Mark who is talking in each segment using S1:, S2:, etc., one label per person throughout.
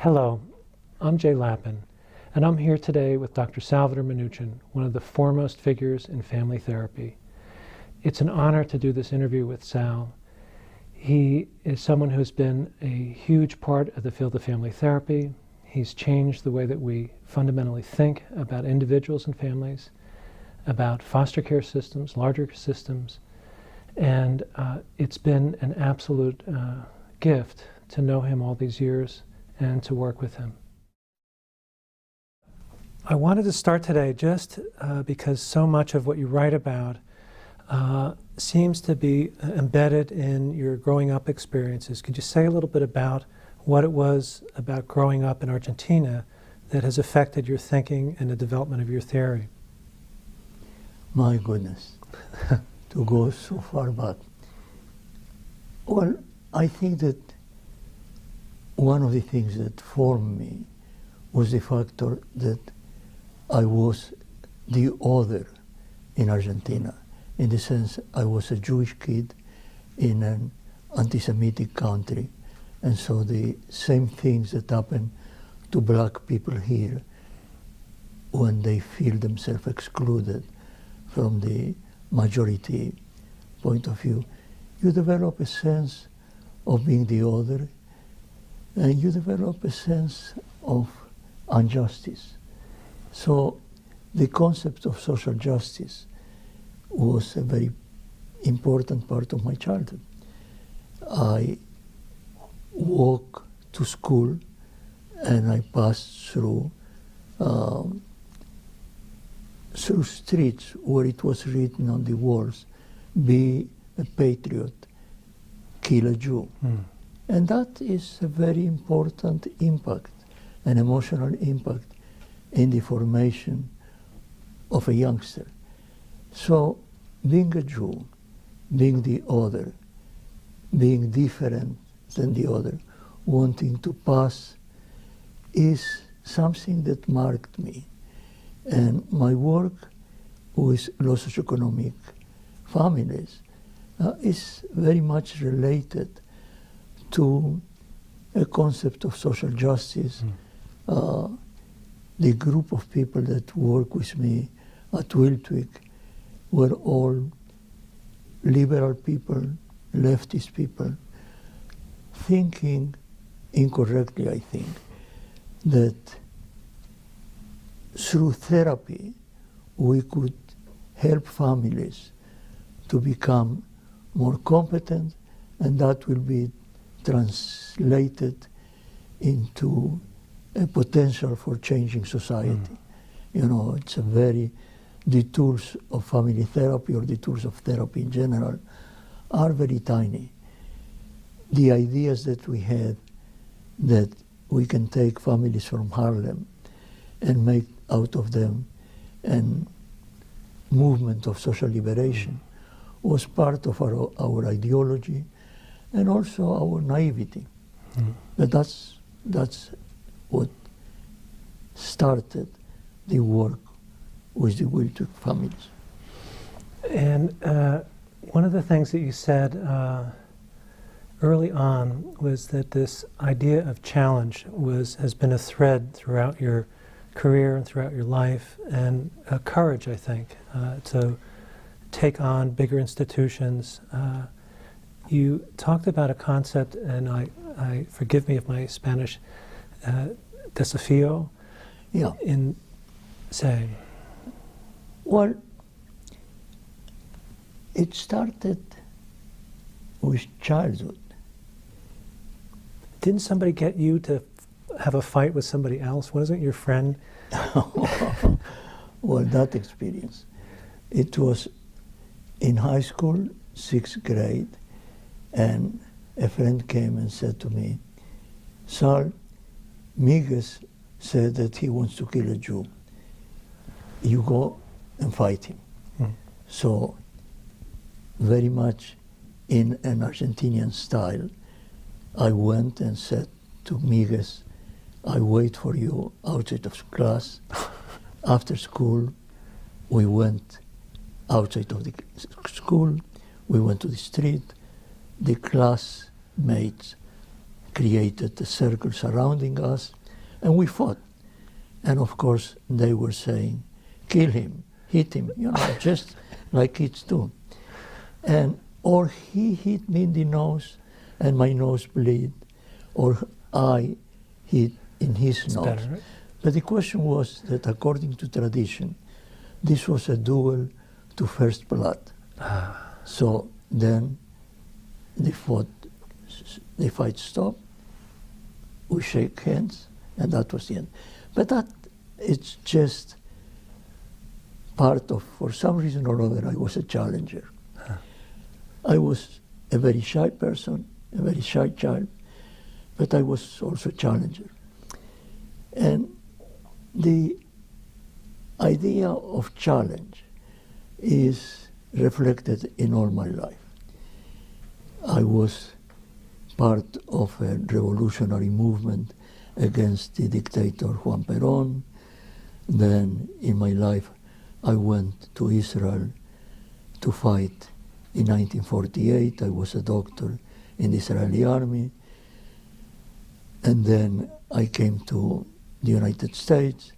S1: Hello, I'm Jay Lappin, and I'm here today with Dr. Salvador Minuchin, one of the foremost figures in family therapy. It's an honor to do this interview with Sal. He is someone who's been a huge part of the field of family therapy. He's changed the way that we fundamentally think about individuals and families, about foster care systems, larger systems, and it's been an absolute gift to know him all these years and to work with him. I wanted to start today just because so much of what you write about seems to be embedded in your growing up experiences. Could you say a little bit about what it was about growing up in Argentina that has affected your thinking and the development of your theory?
S2: My goodness, to go so far back. Well, I think that one of the things that formed me was the factor that I was the other in Argentina, in the sense I was a Jewish kid in an anti-Semitic country, and so the same things that happen to black people here when they feel themselves excluded from the majority point of view, you develop a sense of being the other, and you develop a sense of injustice. So the concept of social justice was a very important part of my childhood. I walked to school and I passed through streets where it was written on the walls, "Be a patriot, kill a Jew." And that is a very important impact, an emotional impact in the formation of a youngster. So being a Jew, being the other, being different than the other, wanting to pass, is something that marked me. And my work with low socioeconomic families is very much related to a concept of social justice. The group of people that work with me at Wiltwick were all liberal people, leftist people, thinking incorrectly, I think, that through therapy we could help families to become more competent, and that will be translated into a potential for changing society. You know, it's a very, the tools of family therapy or the tools of therapy in general are very tiny. The ideas that we had that we can take families from Harlem and make out of them a movement of social liberation was part of our ideology and also our naivety. But that's what started the work with the Wiltwick families.
S1: And one of the things that you said early on was that this idea of challenge has been a thread throughout your career and throughout your life, and courage, I think, to take on bigger institutions. You talked about a concept, and I forgive me if my Spanish, desafío,
S2: Yeah.
S1: in saying.
S2: Well, it started with childhood.
S1: Didn't somebody get you to have a fight with somebody else? Wasn't your friend?
S2: Well, that experience. It was in high school, 6th grade, and a friend came and said to me, "Sal, Miguel said that he wants to kill a Jew. You go and fight him." So, very much in an Argentinian style, I went and said to Miguel, "I wait for you outside of class." After school, we went outside of the school, we went to the street, the classmates created a circle surrounding us, And we fought. And of course, they were saying, kill him, hit him, you know, just like kids do. And, or he hit me in the nose and my nose bleed, or I hit in his nose.
S1: Better, right?
S2: But the question was that according to tradition, this was a duel to first blood. So then the fight stopped, we shake hands, and that was the end. But that, it's just part of, for some reason or other, I was a challenger. I was a very shy person, a very shy child, but I was also a challenger. And the idea of challenge is reflected in all my life. I was part of a revolutionary movement against the dictator Juan Perón. Then in my life, I went to Israel to fight. In 1948, I was a doctor in the Israeli army. And then I came to the United States.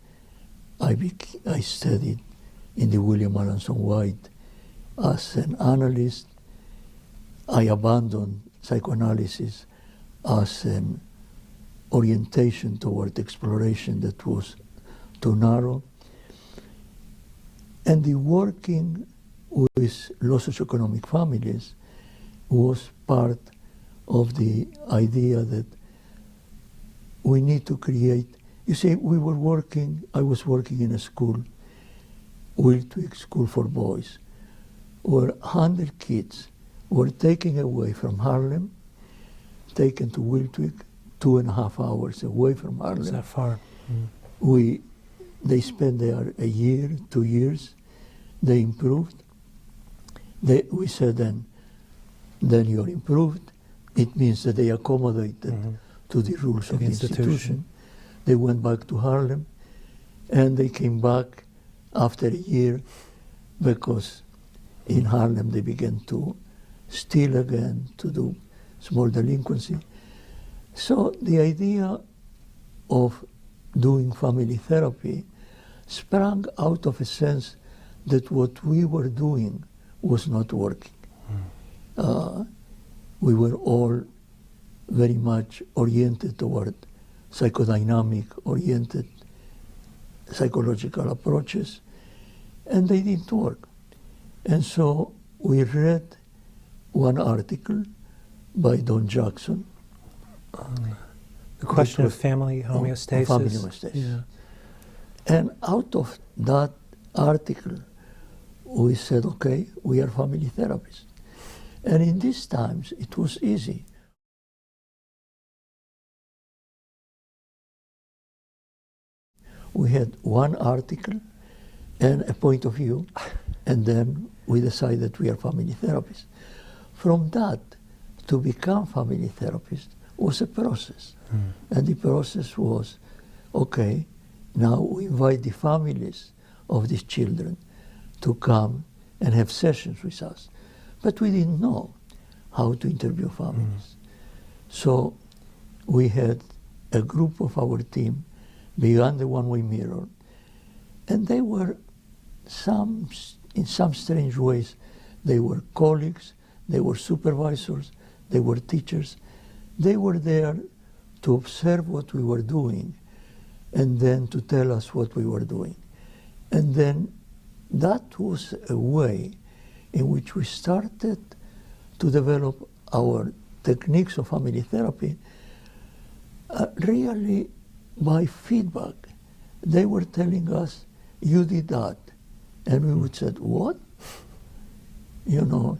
S2: I studied in the William Alanson White as an analyst. I abandoned psychoanalysis as an orientation toward exploration that was too narrow. And the working with low socioeconomic families was part of the idea that we need to create. You see, I was working in a school, Wiltwyck School for Boys, where 100 kids were taken away from Harlem, taken to Wiltwyck, 2.5 hours away from Harlem.
S1: Is that far? Mm.
S2: They spent there a year, 2 years. They improved. We said then you're improved. It means that they accommodated to the rules of the institution. They went back to Harlem, and they came back after a year because in Harlem they began to steal again, to do small delinquency. So the idea of doing family therapy sprang out of a sense that what we were doing was not working. We were all very much oriented toward psychodynamic-oriented psychological approaches, and they didn't work. And so we read one article by Don Jackson.
S1: The question of family homeostasis.
S2: Family homeostasis.
S1: Yeah.
S2: And out of that article, we said, okay, we are family therapists. And in these times, it was easy. We had one article and a point of view, and then we decided we are family therapists. From that, to become family therapists was a process. And the process was, okay, now we invite the families of these children to come and have sessions with us. But we didn't know how to interview families. So we had a group of our team beyond the one-way mirror, and they were in some strange ways, they were colleagues, they were supervisors, they were teachers. They were there to observe what we were doing and then to tell us what we were doing. And then that was a way in which we started to develop our techniques of family therapy really by feedback. They were telling us, you did that. And we would say, what? You know,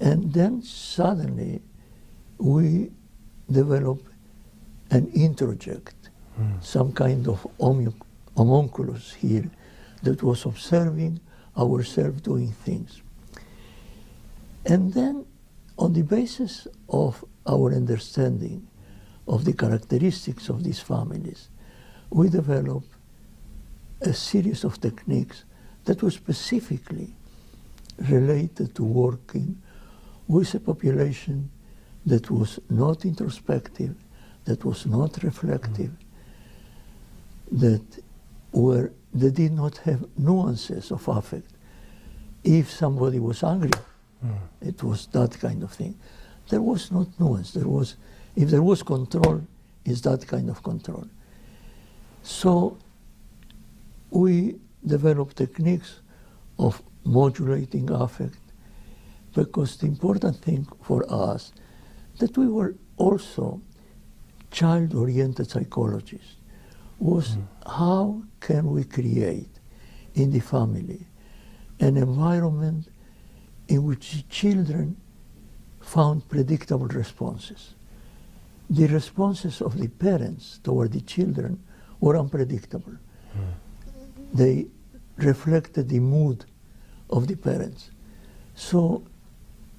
S2: and then suddenly we developed an introject, some kind of homunculus here that was observing ourselves doing things. And then on the basis of our understanding of the characteristics of these families, we developed a series of techniques that were specifically related to working with a population that was not introspective, that was not reflective, that they did not have nuances of affect. If somebody was angry, it was that kind of thing. There was not nuance. If there was control, it's that kind of control. So we developed techniques of modulating affect, because the important thing for us that we were also child-oriented psychologists was how can we create in the family an environment in which children found predictable responses. The responses of the parents toward the children were unpredictable. They reflected the mood of the parents. So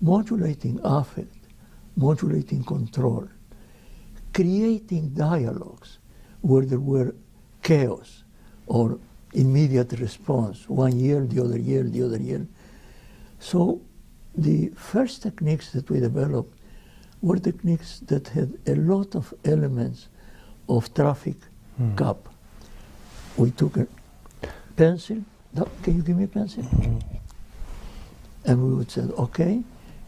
S2: modulating affect, modulating control, creating dialogues where there were chaos or immediate response, one year, the other year, the other year. So the first techniques that we developed were techniques that had a lot of elements of traffic cop. We took a pencil, can you give me a pencil? And we would say, okay,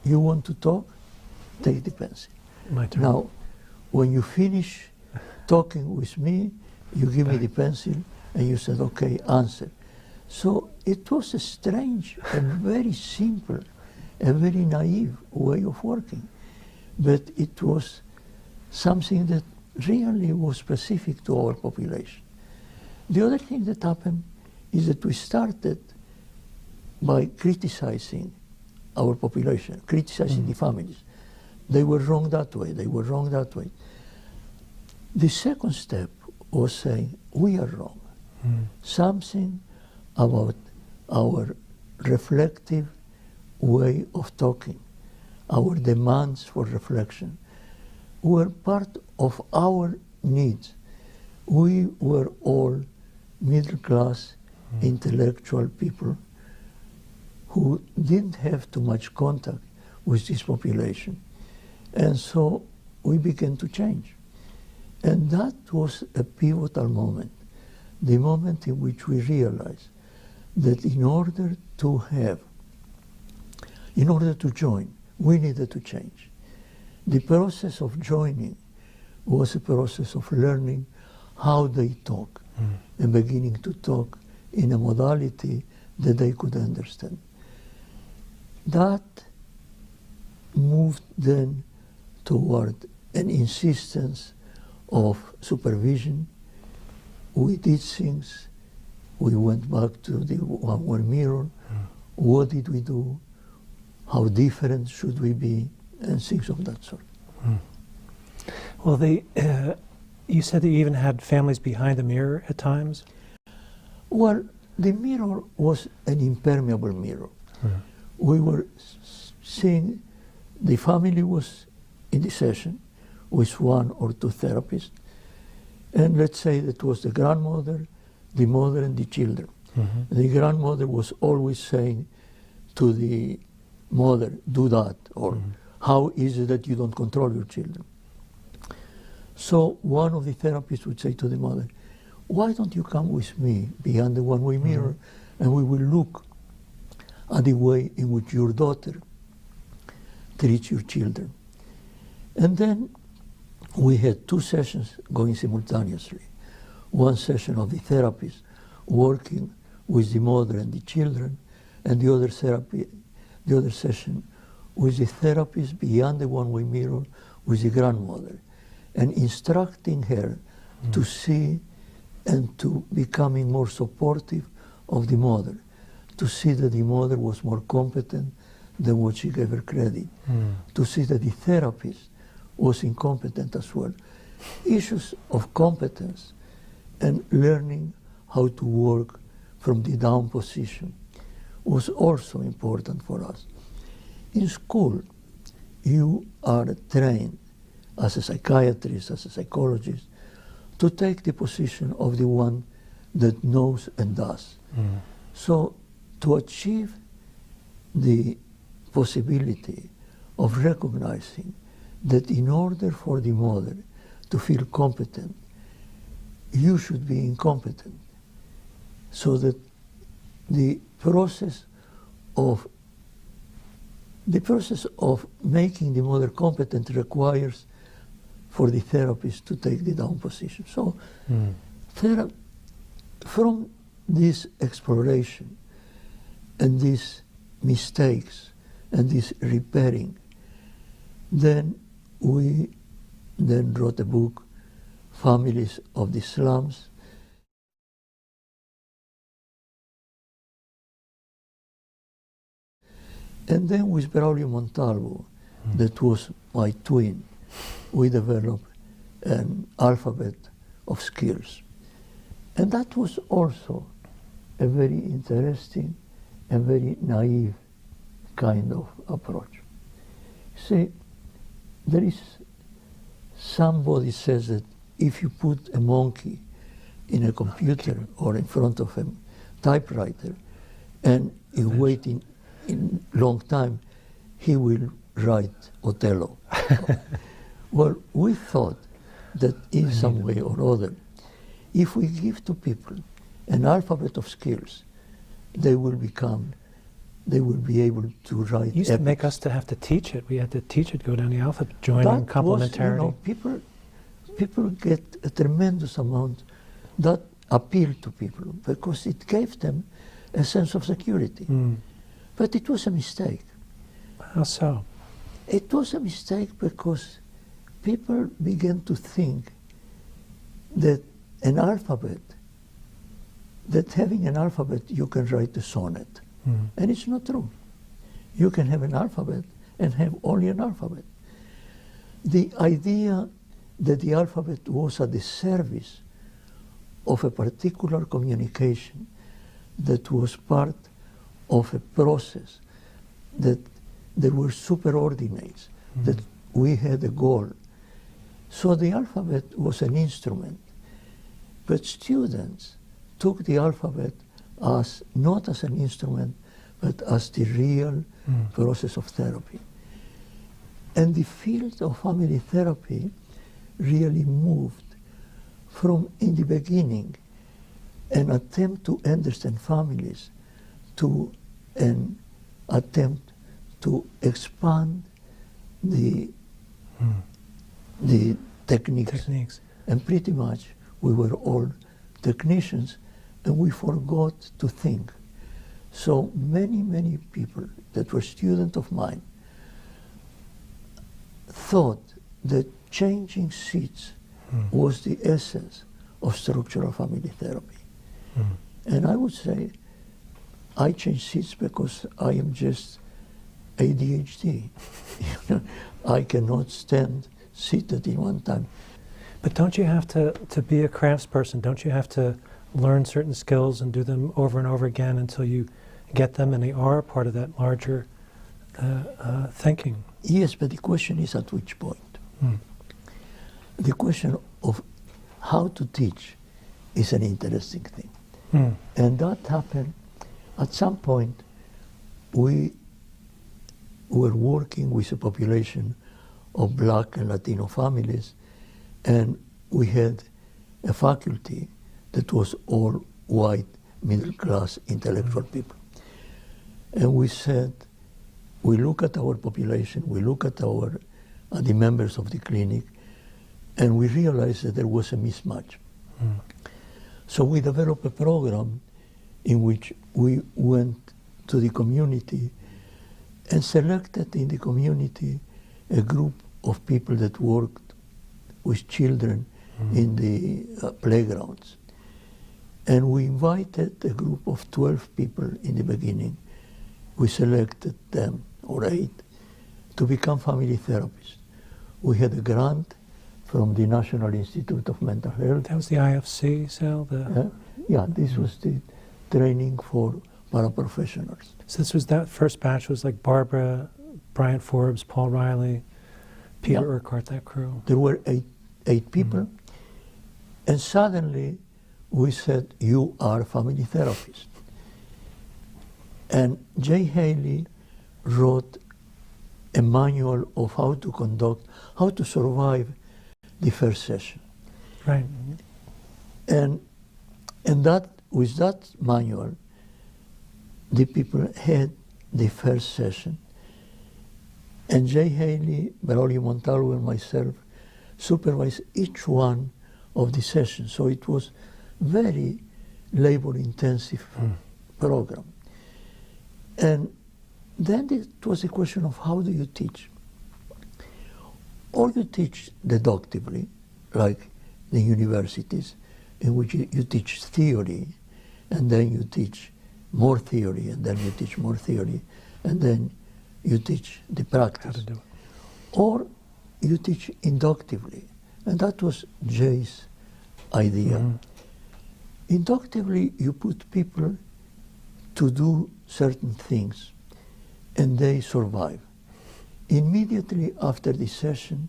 S2: you want to talk? Take the pencil.
S1: My turn.
S2: Now, when you finish talking with me, you give me the pencil, and you said, okay, answer. So it was a strange and very simple and very naive way of working. But it was something that really was specific to our population. The other thing that happened is that we started by criticizing our population, criticizing the families. They were wrong that way, they were wrong that way. The second step was saying, we are wrong. Something about our reflective way of talking, our demands for reflection, were part of our needs. We were all middle-class, intellectual people who didn't have too much contact with this population. And so we began to change. And that was a pivotal moment, the moment in which we realized that in order to join, we needed to change. The process of joining was a process of learning how they talk and beginning to talk in a modality that they could understand. That moved then toward an insistence of supervision. We did things. We went back to the one mirror. What did we do? How different should we be? And things of that sort.
S1: Well, you said that you even had families behind the mirror at times?
S2: Well, the mirror was an impermeable mirror. We were seeing the family was in the session with one or two therapists, and let's say that was the grandmother, the mother, and the children. The grandmother was always saying to the mother, do that, or how is it that you don't control your children? So one of the therapists would say to the mother, why don't you come with me behind the one-way mirror, and we will look at the way in which your daughter treats your children. And then we had two sessions going simultaneously. One session of the therapist working with the mother and the children, and the other session with the therapist beyond the one-way mirror with the grandmother, and instructing her to see and to becoming more supportive of the mother, to see that the mother was more competent than what she gave her credit, to see that the therapist was incompetent as well. Issues of competence and learning how to work from the down position was also important for us. In school, you are trained as a psychiatrist, as a psychologist, to take the position of the one that knows and does. So to achieve the possibility of recognizing that in order for the mother to feel competent, you should be incompetent. So that the process of making the mother competent requires for the therapist to take the down position. So from this exploration and these mistakes and this repairing, then we then wrote a book, Families of the Slums. And then with Braulio Montalvo, that was my twin, we developed an alphabet of skills. And that was also a very interesting and very naive kind of approach. See, there is, somebody says that if you put a monkey in a computer or in front of a typewriter and you wait in long time, he will write Othello. Well, we thought that in some way or other, if we give to people an alphabet of skills, they will be able to write.
S1: You used to make us to have to teach it. We had to teach it, go down the alphabet, joining, complementarity.
S2: People get a tremendous amount that appealed to people because it gave them a sense of security. But it was a mistake.
S1: How so?
S2: It was a mistake because people began to think that an alphabet, that having an alphabet you can write a sonnet. And it's not true. You can have an alphabet and have only an alphabet. The idea that the alphabet was at the service of a particular communication that was part of a process, that there were superordinates, that we had a goal. So the alphabet was an instrument, but students took the alphabet as not as an instrument, but as the real process of therapy. And the field of family therapy really moved from, in the beginning, an attempt to understand families to an attempt to expand the techniques. And pretty much we were all technicians, and we forgot to think. So many people that were students of mine thought that changing seats was the essence of structural family therapy. And I would say I change seats because I am just ADHD. I cannot stand seated in one time.
S1: But don't you have to be a craftsperson, don't you have to learn certain skills and do them over and over again until you get them and they are a part of that larger thinking?
S2: Yes, but the question is at which point? The question of how to teach is an interesting thing. And that happened at some point. We were working with a population of Black and Latino families, and we had a faculty that was all white, middle-class, intellectual people. And we said, we look at our population, we look at the members of the clinic, and we realized that there was a mismatch. So we developed a program in which we went to the community and selected in the community a group of people that worked with children in the playgrounds. And we invited a group of 12 people in the beginning. We selected them, or 8, to become family therapists. We had a grant from the National Institute of Mental Health.
S1: That was the IFC, Sal?
S2: Yeah, this was the training for paraprofessionals.
S1: So this was, that first batch was like Barbara, Bryant Forbes, Paul Riley, Peter Urquhart, that crew.
S2: There were eight people. And suddenly we said, you are family therapists. And Jay Haley wrote a manual of how to conduct, how to survive the first session.
S1: Right.
S2: And that, with that manual, the people had the first session, and Jay Haley, Braulio Montalvo, and myself supervised each one of the sessions. So it was very labor-intensive program. And then it was a question of how do you teach? Or you teach deductively, like the universities, in which you teach theory, and then you teach more theory, and then you teach more theory, and then you teach the practice.
S1: How to do it.
S2: Or you teach inductively, and that was Jay's idea. Inductively, you put people to do certain things, and they survive. Immediately after the session,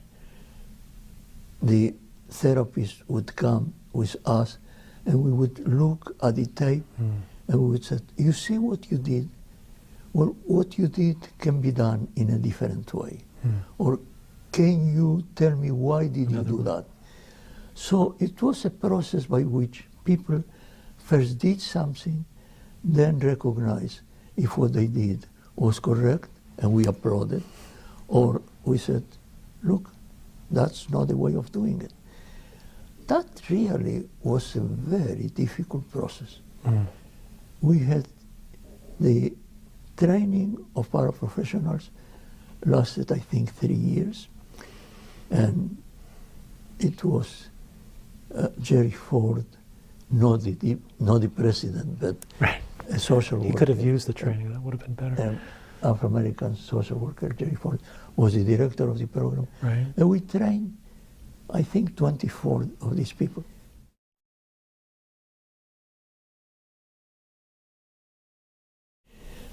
S2: the therapist would come with us, and we would look at the tape, and we would say, you see what you did? Well, what you did can be done in a different way. Or can you tell me why did you do that? So it was a process by which people first did something, then recognized if what they did was correct, and we applauded, or we said, look, that's not the way of doing it. That really was a very difficult process. We had the training of paraprofessionals lasted, I think, 3 years, and it was Jerry Ford, not the president, but a social worker.
S1: He could have used the training. That would have been better.
S2: Afro-American social worker Jerry Ford was the director of the program.
S1: Right.
S2: And we trained, I think, 24 of these people.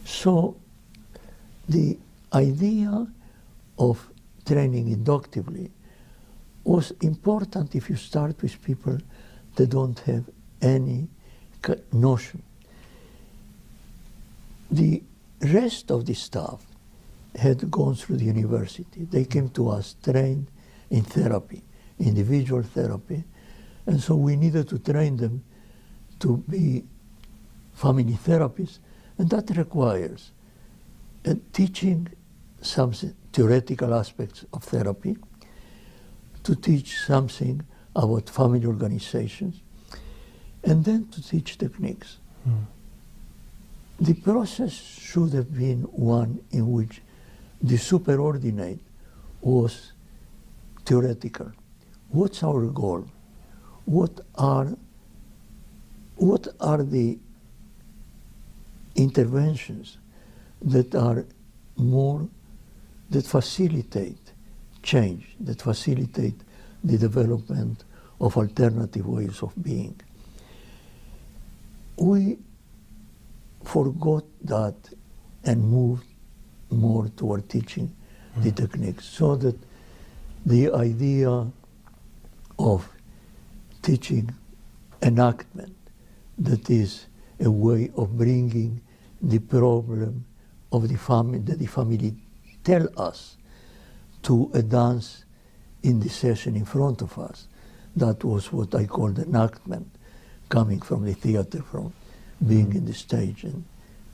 S2: So the idea of training inductively was important if you start with people that don't have any notion. The rest of the staff had gone through the university. They came to us trained in therapy, individual therapy, and so we needed to train them to be family therapists, and that requires teaching some theoretical aspects of therapy, to teach something about family organizations, and then to teach techniques. The process should have been one in which the superordinate was theoretical. What's our goal? What are the interventions that are more, that facilitate change, that facilitate the development of alternative ways of being? We forgot that and moved more toward teaching the techniques, so that the idea of teaching enactment, that is a way of bringing the problem of the family, that the family tell us, to a dance in the session in front of us. That was what I called enactment, coming from the theater, from being in the stage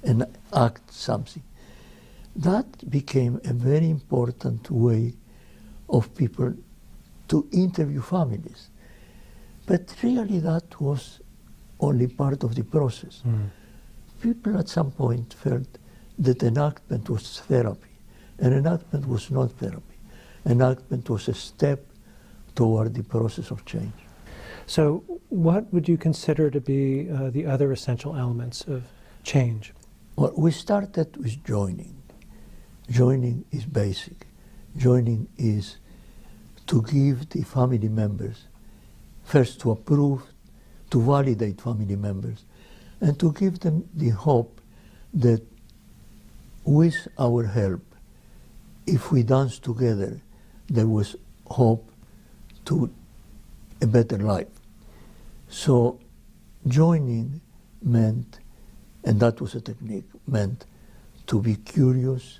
S2: and act something. That became a very important way of people to interview families. But really that was only part of the process. People at some point felt that enactment was therapy, and enactment was not therapy. Enactment was a step toward the process of change.
S1: So what would you consider to be the other essential elements of change?
S2: Well, we started with joining. Joining is basic. Joining is to give the family members, first to approve, to validate family members, and to give them the hope that with our help, if we dance together, there was hope to a better life. So joining meant, and that was a technique, meant to be curious,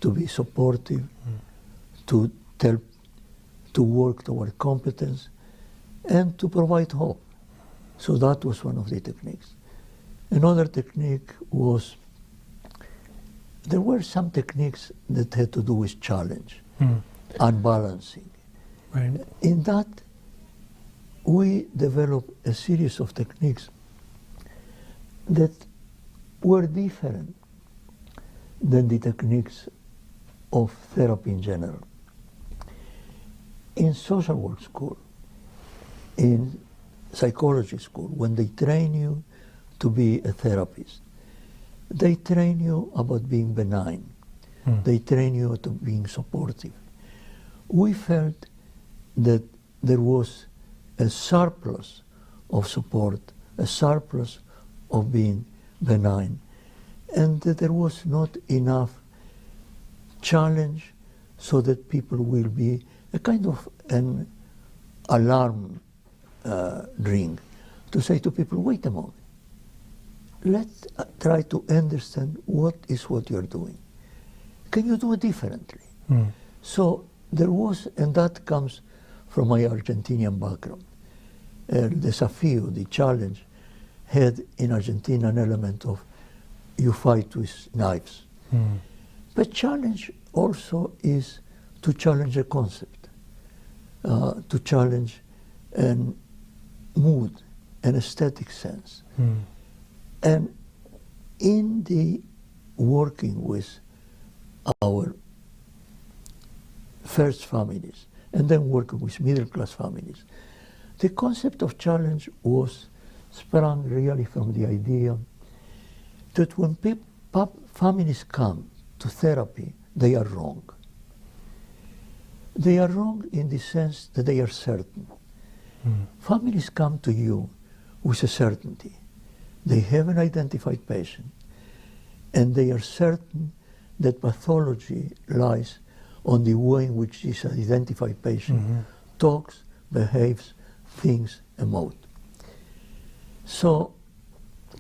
S2: to be supportive, to work toward competence, and to provide hope. So that was one of the techniques. Another technique was, there were some techniques that had to do with challenge, unbalancing.
S1: Right.
S2: In that, we developed a series of techniques that were different than the techniques of therapy in general. In social work school, in psychology school, when they train you to be a therapist, they train you about being benign. They train you to being supportive. We felt that there was a surplus of support, a surplus of being benign, and that there was not enough challenge so that people will be a kind of an alarm ring to say to people, wait a moment, let's try to understand what you're doing. Can you do it differently? So there was, and that comes from my Argentinian background. El desafío, the challenge, had in Argentina an element of you fight with knives. But challenge also is to challenge a concept, to challenge an mood, an aesthetic sense. And in the working with our first families, and then working with middle-class families, the concept of challenge was sprung really from the idea that when families come to therapy, they are wrong. They are wrong in the sense that they are certain. Families come to you with a certainty. They have an identified patient, and they are certain that pathology lies on the way in which this identified patient talks, behaves, thinks, emotes. So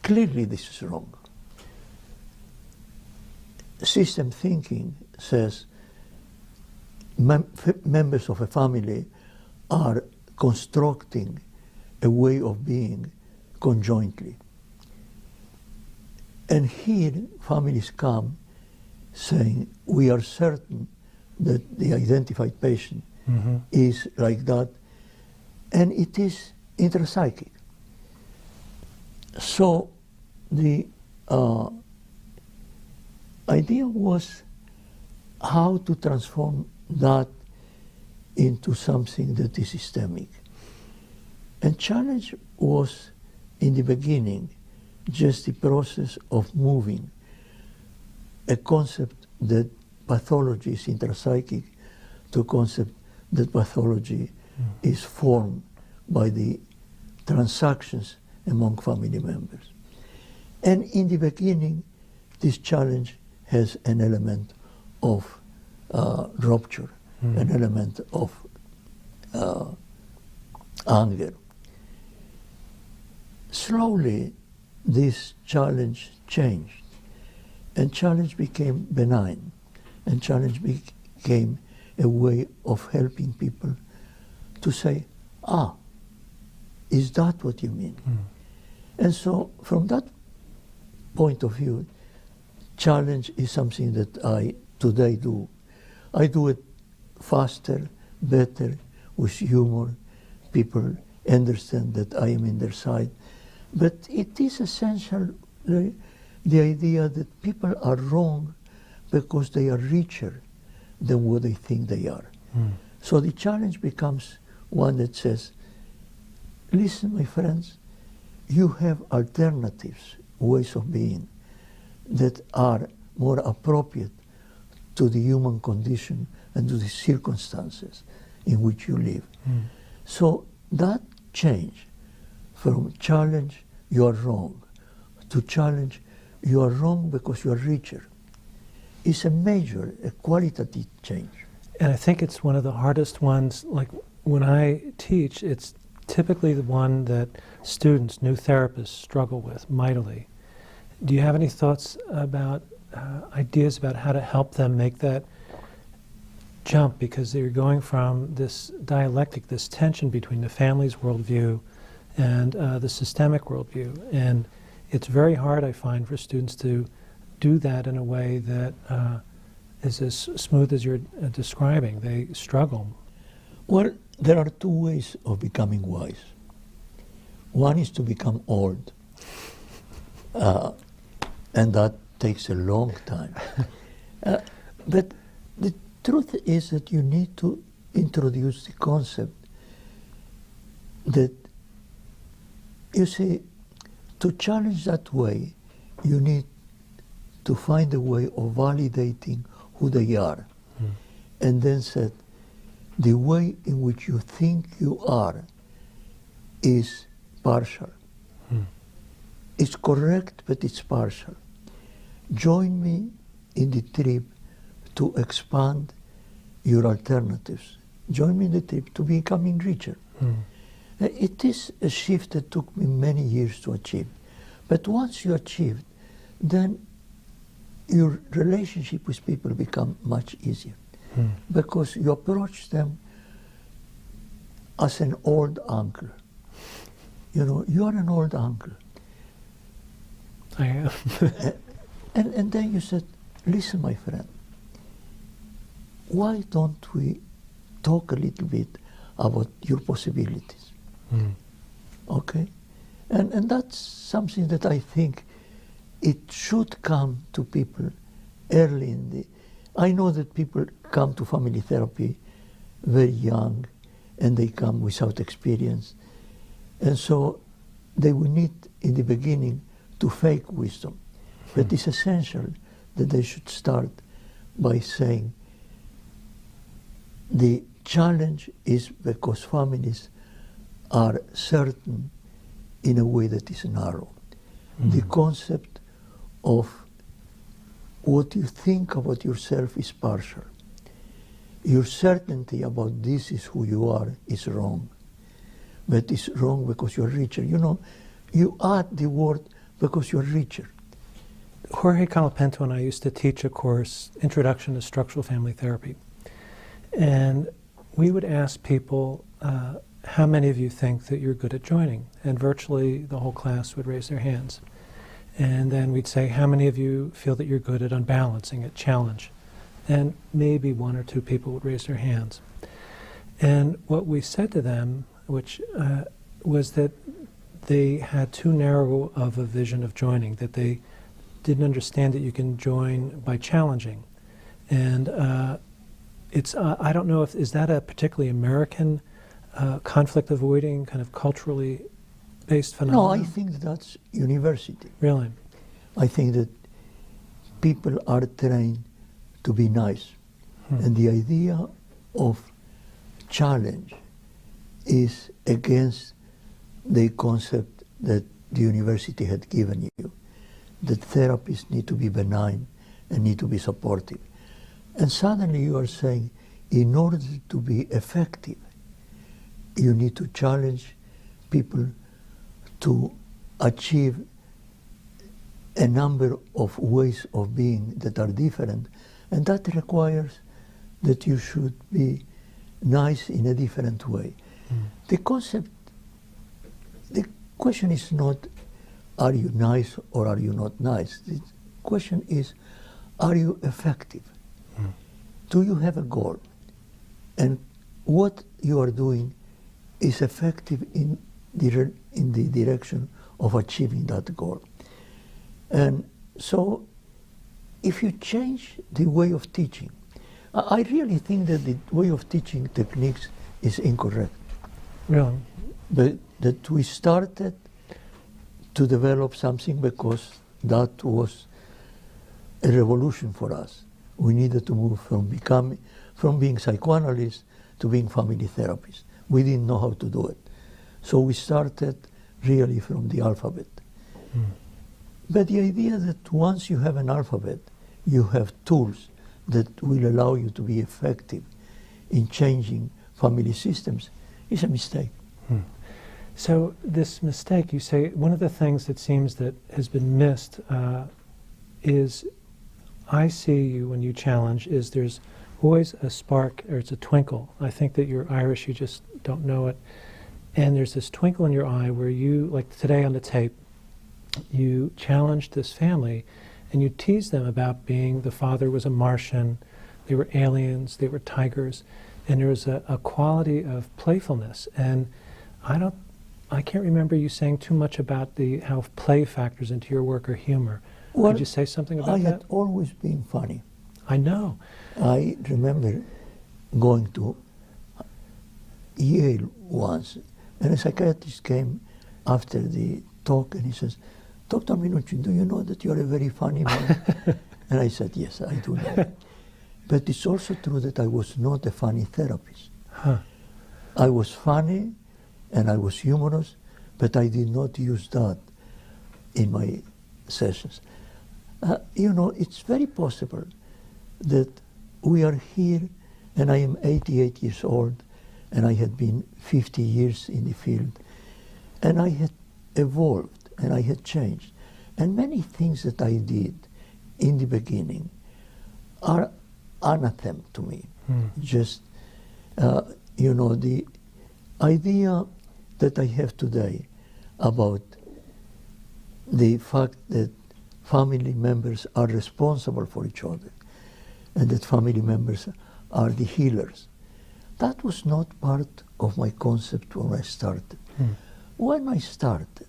S2: clearly this is wrong. System thinking says members of a family are constructing a way of being conjointly. And here families come saying, we are certain that the identified patient is like that, and it is intrapsychic. So the idea was how to transform that into something that is systemic. And challenge was, in the beginning, just the process of moving a concept that pathology is intrapsychic to a concept that pathology is formed by the transactions among family members. And in the beginning, this challenge has an element of rupture, an element of anger. Slowly, this challenge changed, and challenge became benign, and challenge became a way of helping people to say, is that what you mean? And so from that point of view, challenge is something that I today do. I do it faster, better, with humor. People understand that I am in their side. But it is essential, the idea that people are wrong because they are richer than what they think they are. So the challenge becomes one that says, listen, my friends, you have alternatives, ways of being, that are more appropriate to the human condition and to the circumstances in which you live. So that change from challenge, you are wrong, to challenge, you are wrong because you are richer, is a major, a qualitative change.
S1: And I think it's one of the hardest ones. Like when I teach, it's typically the one that students, new therapists, struggle with mightily. Do you have any thoughts about ideas about how to help them make that jump? Because they're going from this dialectic, this tension between the family's worldview and the systemic worldview. And it's very hard, I find, for students to do that in a way that is as smooth as you're describing. They struggle.
S2: Well, there are two ways of becoming wise. One is to become old, and that takes a long time. But the truth is that you need to introduce the concept that, you see, to challenge that way, you need to find a way of validating who they are, and then said, the way in which you think you are is partial. It's correct, but it's partial. Join me in the trip to expand your alternatives. Join me in the trip to becoming richer. It is a shift that took me many years to achieve. But once you achieve, then your relationship with people become much easier. Because you approach them as an old uncle. You know, you are an old uncle.
S1: I am.
S2: And then you said, listen, my friend, why don't we talk a little bit about your possibilities? Okay? And that's something that I think it should come to people early in the... I know that people come to family therapy very young, and they come without experience. And so they will need, in the beginning, to fake wisdom. But it's essential that they should start by saying, the challenge is because families are certain in a way that is narrow. The concept of what you think about yourself is partial. Your certainty about this is who you are is wrong. But it's wrong because you're richer. You know, you add the word because you're richer.
S1: Jorge Calapento and I used to teach a course, Introduction to Structural Family Therapy. And we would ask people, how many of you think that you're good at joining? And virtually the whole class would raise their hands. And then we'd say, how many of you feel that you're good at unbalancing, at challenge? And maybe one or two people would raise their hands. And what we said to them, which was that they had too narrow of a vision of joining, that they didn't understand that you can join by challenging. And it's, I don't know if, is that a particularly American conflict avoiding, kind of culturally based phenomenon?
S2: No, I think that's university.
S1: Really?
S2: I think that people are trained to be nice. And the idea of challenge is against the concept that the university had given you, that therapists need to be benign and need to be supportive. And suddenly you are saying, in order to be effective, you need to challenge people to achieve a number of ways of being that are different, and that requires that you should be nice in a different way. The concept, the question is not, are you nice or are you not nice? The question is, are you effective? Do you have a goal? And what you are doing is effective in the direction of achieving that goal. And so, if you change the way of teaching, I really think that the way of teaching techniques is incorrect.
S1: Really?
S2: But that we started to develop something because that was a revolution for us. We needed to move from being psychoanalysts to being family therapists. We didn't know how to do it. So we started really from the alphabet. But the idea that once you have an alphabet, you have tools that will allow you to be effective in changing family systems is a mistake.
S1: So this mistake, you say, one of the things that seems that has been missed is, I see you when you challenge, is there's always a spark, or it's a twinkle. I think that you're Irish, you just don't know it. And there's this twinkle in your eye where you, like today on the tape, you challenged this family and you teased them about being, the father was a Martian, they were aliens, they were tigers, and there was a quality of playfulness. And I can't remember you saying too much about how play factors into your work or humor.
S2: Well,
S1: could you say something about that?
S2: I had always been funny.
S1: I know.
S2: I remember going to Yale once, and a psychiatrist came after the talk and he says, "Dr. Minuchin, do you know that you're a very funny man?" And I said, "Yes, I do know." But it's also true that I was not a funny therapist.
S1: Huh.
S2: I was funny and I was humorous, but I did not use that in my sessions. It's very possible that we are here, and I am 88 years old, and I had been 50 years in the field, and I had evolved, and I had changed. And many things that I did in the beginning are anathema to me. Just, the idea that I have today about the fact that family members are responsible for each other and that family members are the healers. That was not part of my concept when I started. When I started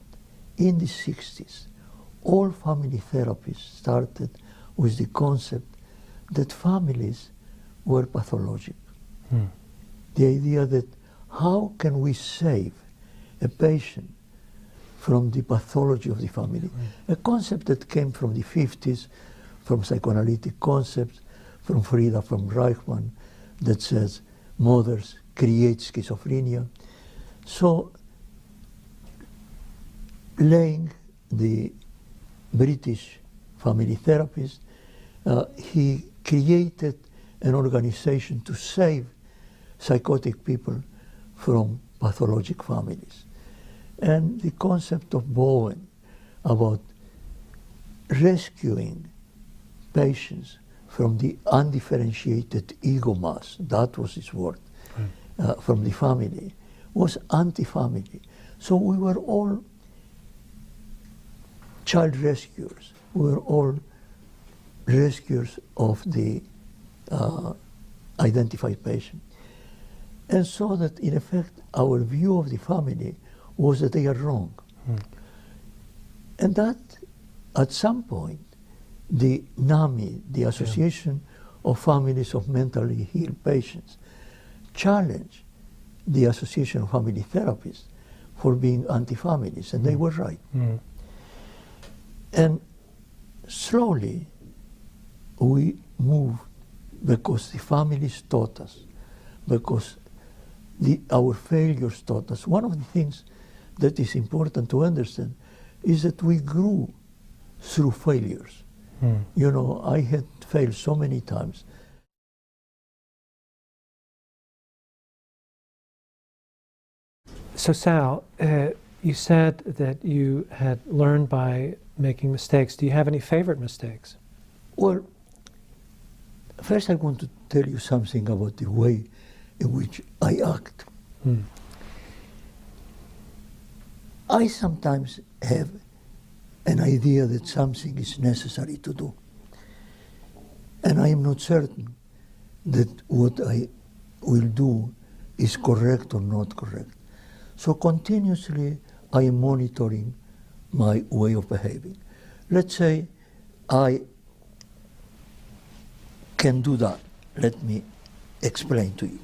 S2: in the 60s, all family therapists started with the concept that families were pathologic. The idea that how can we save a patient from the pathology of the family? A concept that came from the 50s, from psychoanalytic concepts, from Frida, from Reichmann, that says mothers create schizophrenia. So, Lang, the British family therapist, he created an organization to save psychotic people from pathologic families. And the concept of Bowen about rescuing patients from the undifferentiated ego mass, that was his word, from the family, was anti-family. So we were all child rescuers. We were all rescuers of the identified patient. And so that, in effect, our view of the family was that they are wrong. And that, at some point, the NAMI, the Association of Families of Mentally Ill Patients, challenged the Association of Family Therapists for being anti-families, and they were right. And slowly, we moved because the families taught us, because our failures taught us. One of the things that is important to understand is that we grew through failures. I had failed so many times.
S1: So Sal, you said that you had learned by making mistakes. Do you have any favorite mistakes?
S2: Well, first I want to tell you something about the way in which I act. I sometimes have an idea that something is necessary to do. And I am not certain that what I will do is correct or not correct. So continuously I am monitoring my way of behaving. Let's say I can do that. Let me explain to you.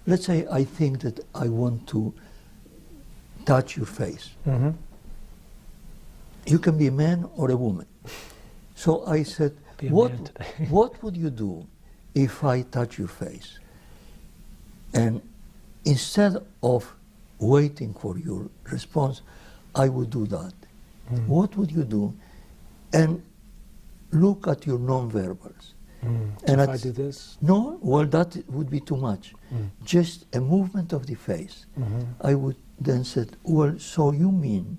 S2: Let's say I think that I want to touch your face. You can be a man or a woman. So I said, what would you do if I touch your face? And instead of waiting for your response, I would do that. What would you do? And look at your non-verbals.
S1: And if I do this?
S2: No, well, that would be too much. Just a movement of the face. I would then say, well, so you mean?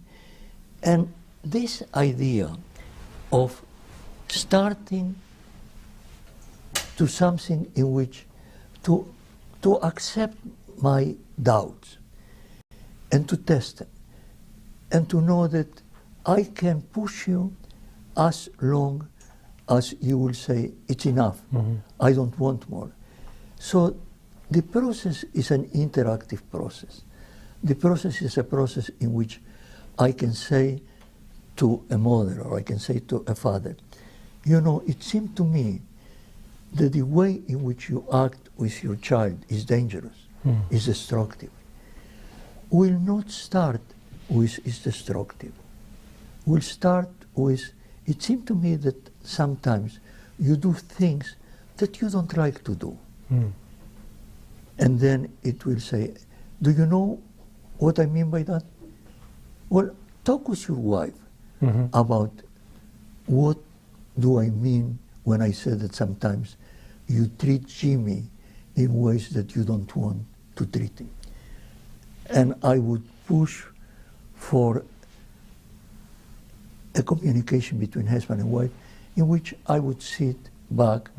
S2: And this idea of starting to something in which to accept my doubts and to test them, and to know that I can push you as long as you will say, it's enough, I don't want more. So the process is an interactive process. The process is a process in which I can say to a mother, or I can say to a father, you know, it seemed to me that the way in which you act with your child is dangerous, is destructive. Will not start with is destructive. We'll start with, it seemed to me that sometimes you do things that you don't like to do. And then it will say, do you know what I mean by that? Well, talk with your wife about what do I mean when I say that sometimes you treat Jimmy in ways that you don't want to treat him. And I would push for a communication between husband and wife in which I would sit back,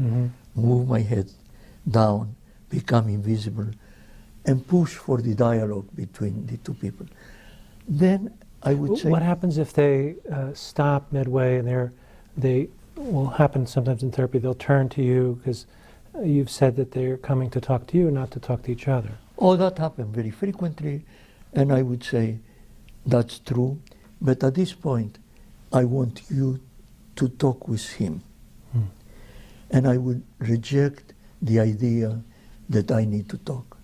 S2: move my head down, become invisible, and push for the dialogue between the two people. Then I would say...
S1: What happens if they stop midway and they will happen sometimes in therapy, they'll turn to you because you've said that they're coming to talk to you, not to talk to each other?
S2: Oh, that happened very frequently, and I would say that's true, but at this point I want you to talk with him. And I would reject the idea that I need to talk.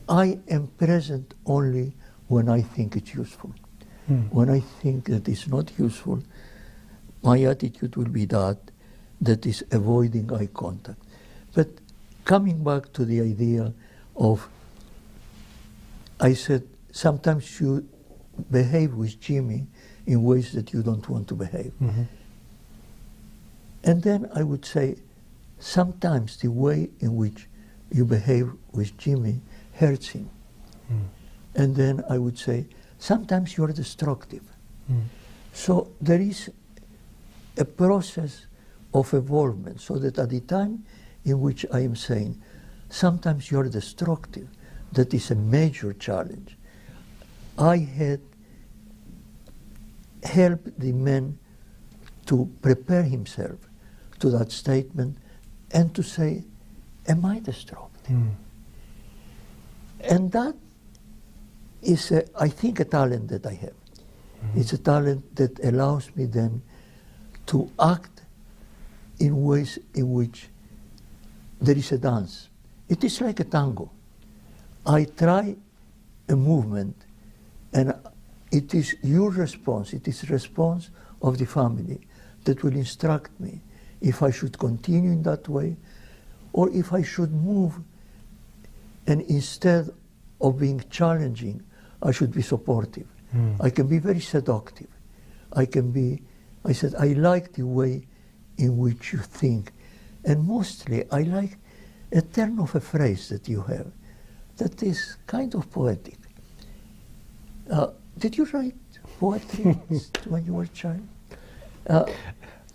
S2: I am present only when I think it's useful. When I think that it's not useful, my attitude will be that is avoiding eye contact. But coming back to the idea of, I said, sometimes you behave with Jimmy in ways that you don't want to behave. And then I would say, sometimes the way in which you behave with Jimmy hurts him. And then I would say, sometimes you're destructive. So there is a process of evolvement, so that at the time in which I am saying, sometimes you're destructive, that is a major challenge. I had helped the man to prepare himself to that statement and to say, am I destructive? And that is, I think, a talent that I have. It's a talent that allows me then to act in ways in which there is a dance. It is like a tango. I try a movement, and it is your response, it is the response of the family that will instruct me if I should continue in that way, or if I should move, and instead of being challenging, I should be supportive. I can be very seductive. I said, I like the way in which you think. And mostly, I like a turn of a phrase that you have that is kind of poetic. Did you write poetry when you were a child?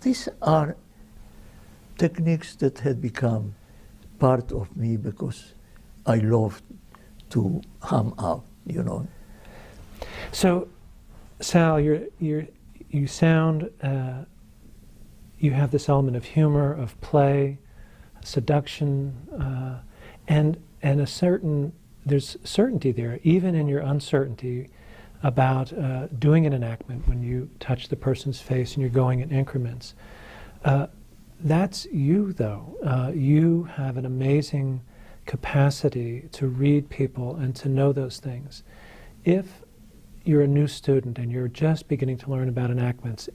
S2: These are techniques that had become part of me because I loved to hum out, you know.
S1: So, Sal, you sound, you have this element of humor, of play, seduction, and there's certainty there, even in your uncertainty about doing an enactment when you touch the person's face and you're going in increments. That's you, though. You have an amazing capacity to read people and to know those things. If you're a new student and you're just beginning to learn about enactments,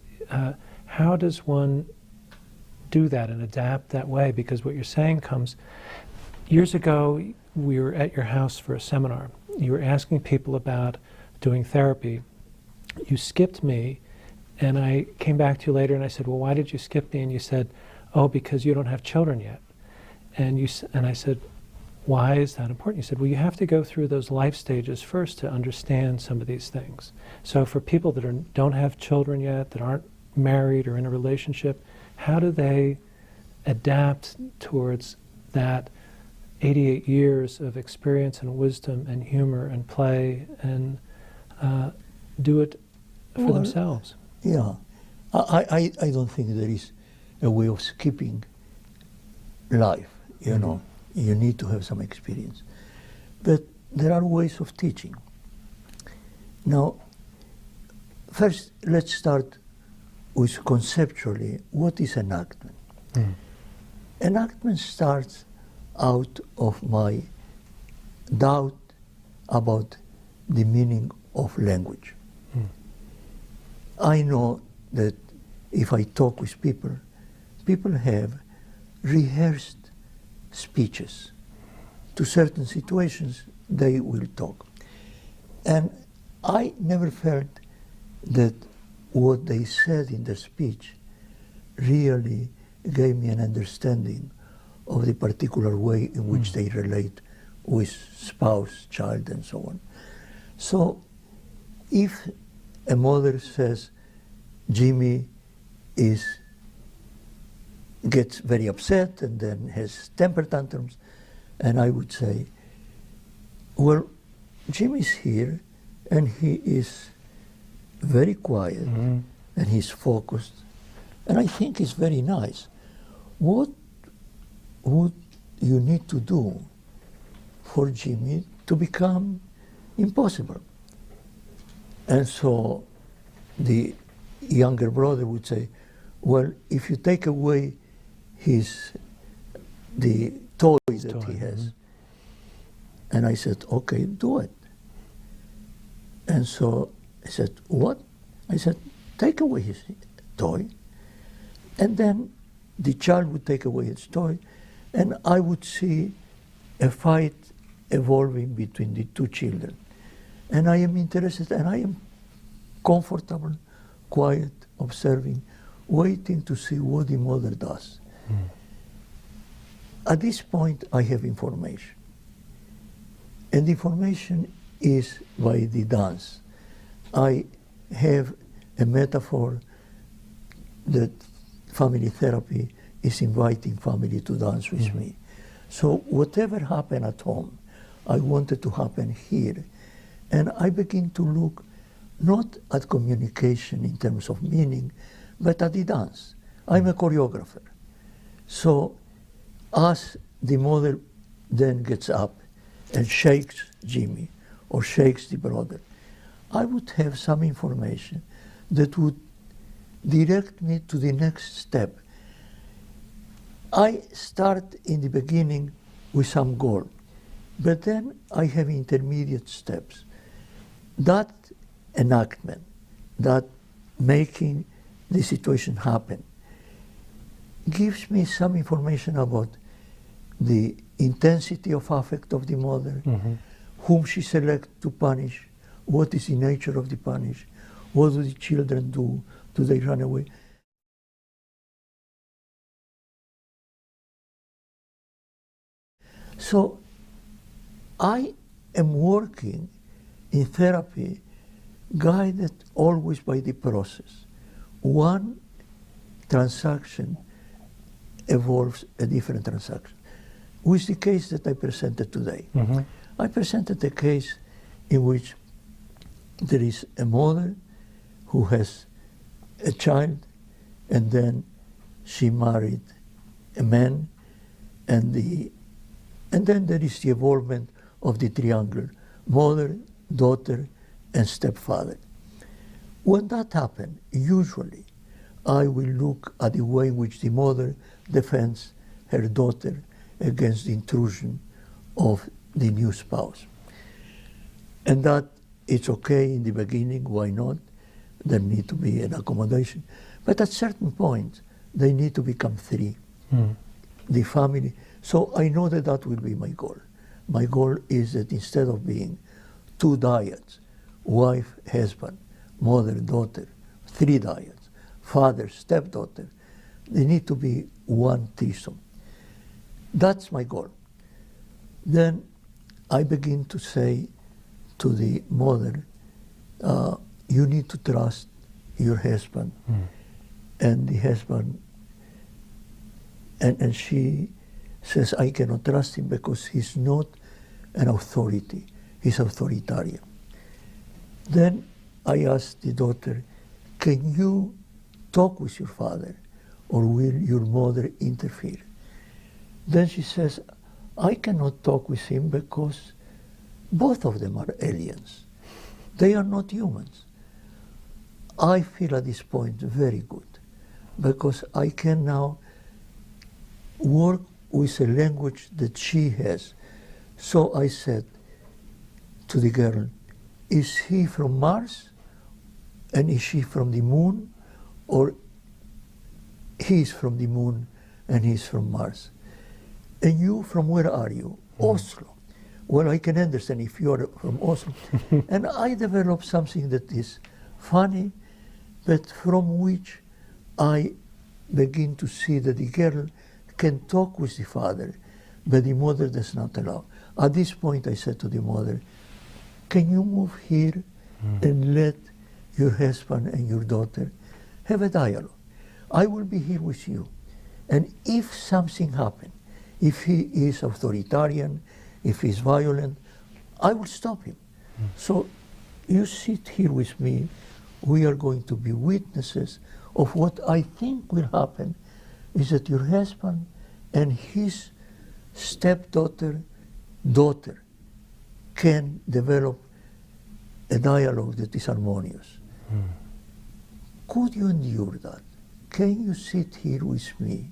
S1: how does one do that and adapt that way? Because what you're saying comes, years ago we were at your house for a seminar. You were asking people about doing therapy. You skipped me, and I came back to you later and I said, well, why did you skip me? And you said, oh, because you don't have children yet. And I said, why is that important? You said, well, you have to go through those life stages first to understand some of these things. So for people that don't have children yet, that aren't married or in a relationship, how do they adapt towards that 88 years of experience and wisdom and humor and play and do it for themselves.
S2: Yeah. I don't think there is a way of skipping life, you know. You need to have some experience. But there are ways of teaching. Now, first, let's start with conceptually, what is enactment? Enactment starts out of my doubt about the meaning of language. I know that if I talk with people, people have rehearsed speeches. To certain situations, they will talk. And I never felt that what they said in their speech really gave me an understanding of the particular way in which they relate with spouse, child, and so on. So if a mother says, Jimmy gets very upset and then has temper tantrums, and I would say, well, Jimmy's here and he is very quiet and he's focused, and I think it's very nice. What would you need to do for Jimmy to become impossible? And so the younger brother would say, well, if you take away the toys that he has. And I said, okay, do it. And so I said, what? I said, take away his toy. And then the child would take away his toy, and I would see a fight evolving between the two children. And I am interested, and I am comfortable, quiet, observing, waiting to see what the mother does. At this point, I have information. And the information is by the dance. I have a metaphor that family therapy is inviting family to dance with me. So whatever happened at home, I wanted to happen here. And I begin to look not at communication in terms of meaning, but at the dance. I'm a choreographer. So as the mother then gets up and shakes Jimmy or shakes the brother, I would have some information that would direct me to the next step. I start in the beginning with some goal, but then I have intermediate steps. That enactment, that making the situation happen, gives me some information about the intensity of affect of the mother, whom she selects to punish, what is the nature of the punish, what do the children do, do they run away? So I am working in therapy guided always by the process. One transaction evolves a different transaction. With the case that I presented today, I presented a case in which there is a mother who has a child, and then she married a man, and then there is the involvement of the triangle: mother, daughter, and stepfather. When that happens, usually I will look at the way in which the mother defends her daughter against the intrusion of the new spouse. And that it's okay in the beginning, why not? There need to be an accommodation. But at certain point, they need to become three, the family. So I know that that will be my goal. My goal is that instead of being two dyads, wife, husband, mother, daughter, three dyads, father, stepdaughter, they need to be one threesome. That's my goal. Then I begin to say to the mother, you need to trust your husband. And the husband, and she says, I cannot trust him because he's not an authority, he's authoritarian. Then I asked the daughter, can you talk with your father, or will your mother interfere? Then she says, I cannot talk with him because both of them are aliens. They are not humans. I feel at this point very good, because I can now work with a language that she has. So I said to the girl, is he from Mars, and is she from the moon, or he's from the moon and he's from Mars? And you, from where are you? Oslo. Well, I can understand if you are from Oslo. And I developed something that is funny, but from which I begin to see that the girl can talk with the father, but the mother does not allow. At this point, I said to the mother, can you move here and let your husband and your daughter have a dialogue? I will be here with you. And if something happens, if he is authoritarian, if he's violent, I will stop him. So you sit here with me. We are going to be witnesses of what I think will happen, is that your husband and his stepdaughter, daughter, can develop a dialogue that is harmonious. Could you endure that? Can you sit here with me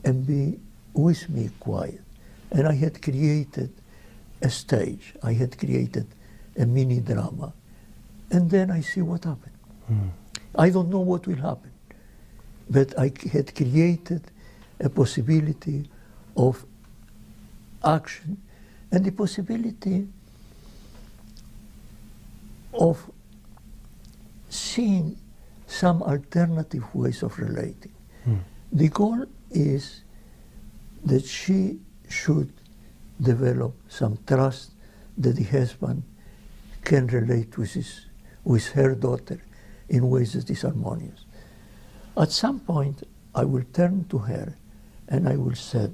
S2: and be with me quiet? And I had created a stage. I had created a mini drama. And then I see what happened. I don't know what will happen, but I had created a possibility of action and the possibility of seeing some alternative ways of relating. The goal is that she should develop some trust that the husband can relate with her daughter in ways that is harmonious. At some point, I will turn to her and I will say,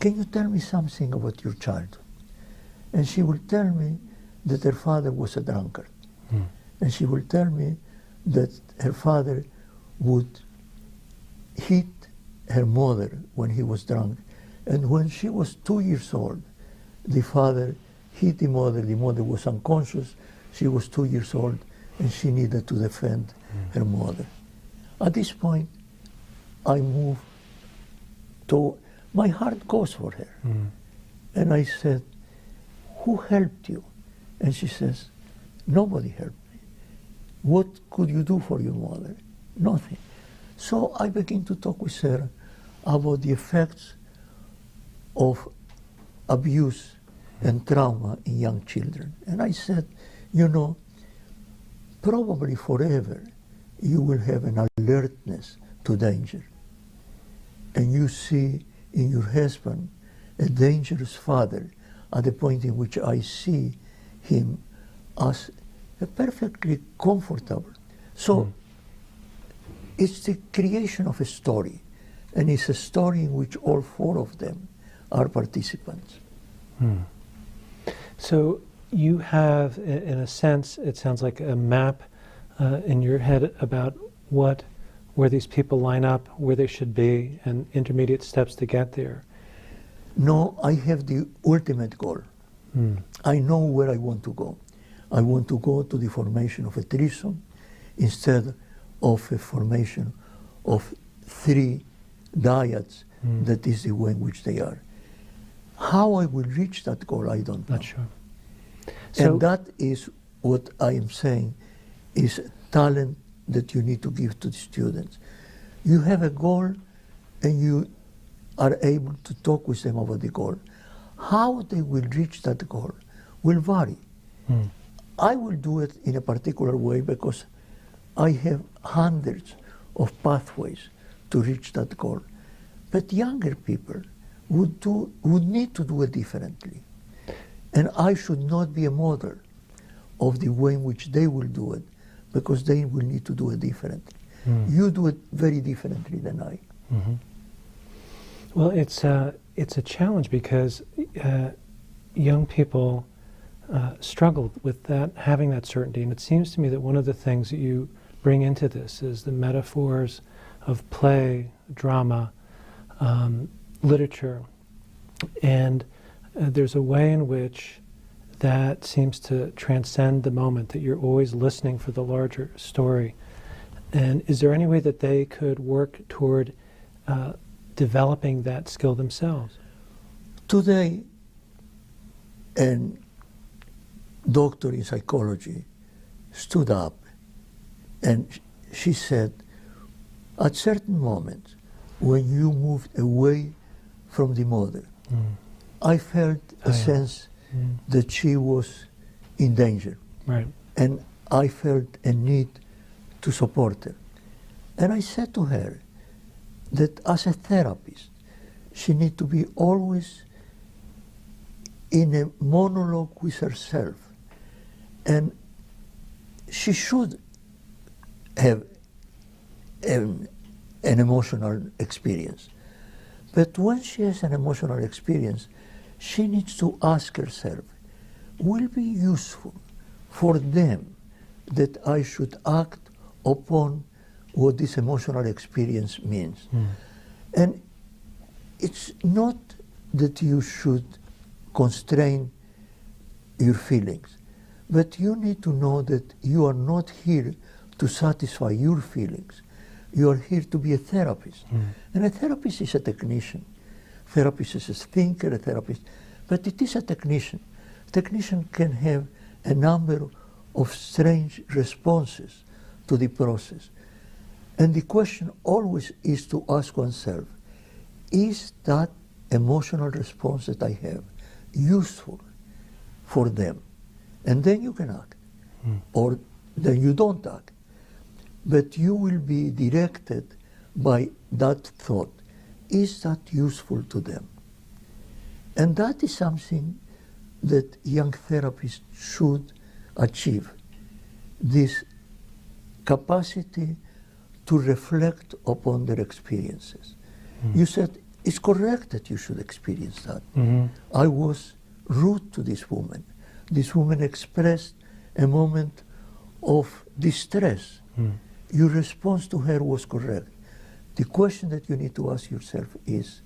S2: can you tell me something about your childhood? And she will tell me that her father was a drunkard. And she will tell me that her father would hit her mother when he was drunk. And when she was 2 years old, the father hit the mother was unconscious, she was 2 years old, and she needed to defend her mother. At this point, I move to, my heart goes for her. And I said, who helped you? And she says, nobody helped me. What could you do for your mother? Nothing. So I begin to talk with her about the effects of abuse and trauma in young children. And I said, you know, probably forever you will have an alertness to danger. And you see in your husband a dangerous father at the point in which I see him as a perfectly comfortable. So it's the creation of a story, and it's a story in which all four of them are participants.
S1: So you have, in a sense, it sounds like a map in your head about where these people line up, where they should be, and intermediate steps to get there.
S2: No, I have the ultimate goal. I know where I want to go. I want to go to the formation of a threesome instead of a formation of 3 dyads. That is the way in which they are. How I will reach that goal, I don't know.
S1: Not sure. So,
S2: and that is what I am saying is talent that you need to give to the students. You have a goal and you are able to talk with them about the goal. How they will reach that goal will vary. I will do it in a particular way because I have hundreds of pathways to reach that goal. But younger people would need to do it differently. And I should not be a model of the way in which they will do it, because they will need to do it differently. You do it very differently than I.
S1: Well, it's a challenge because young people struggled with that, having that certainty. And it seems to me that one of the things that you bring into this is the metaphors of play, drama, literature. And there's a way in which that seems to transcend the moment, that you're always listening for the larger story. And is there any way that they could work toward developing that skill themselves?
S2: Today, a doctor in psychology stood up and she said, at certain moments, when you moved away from the mother, I felt a sense that she was in danger.
S1: Right.
S2: And I felt a need to support her. And I said to her that as a therapist, she needs to be always in a monologue with herself. And she should have an emotional experience. But when she has an emotional experience, she needs to ask herself, will it be useful for them that I should act upon what this emotional experience means? And it's not that you should constrain your feelings, but you need to know that you are not here to satisfy your feelings. You are here to be a therapist. And a therapist is a technician. Therapist is a thinker, a therapist, but it is a technician. A technician can have a number of strange responses to the process. And the question always is to ask oneself, is that emotional response that I have useful for them? And then you can act. Or then you don't act. But you will be directed by that thought. Is that useful to them? And that is something that young therapists should achieve. This capacity to reflect upon their experiences. You said, it's correct that you should experience that. I was rude to this woman. This woman expressed a moment of distress. Your response to her was correct. The question that you need to ask yourself is,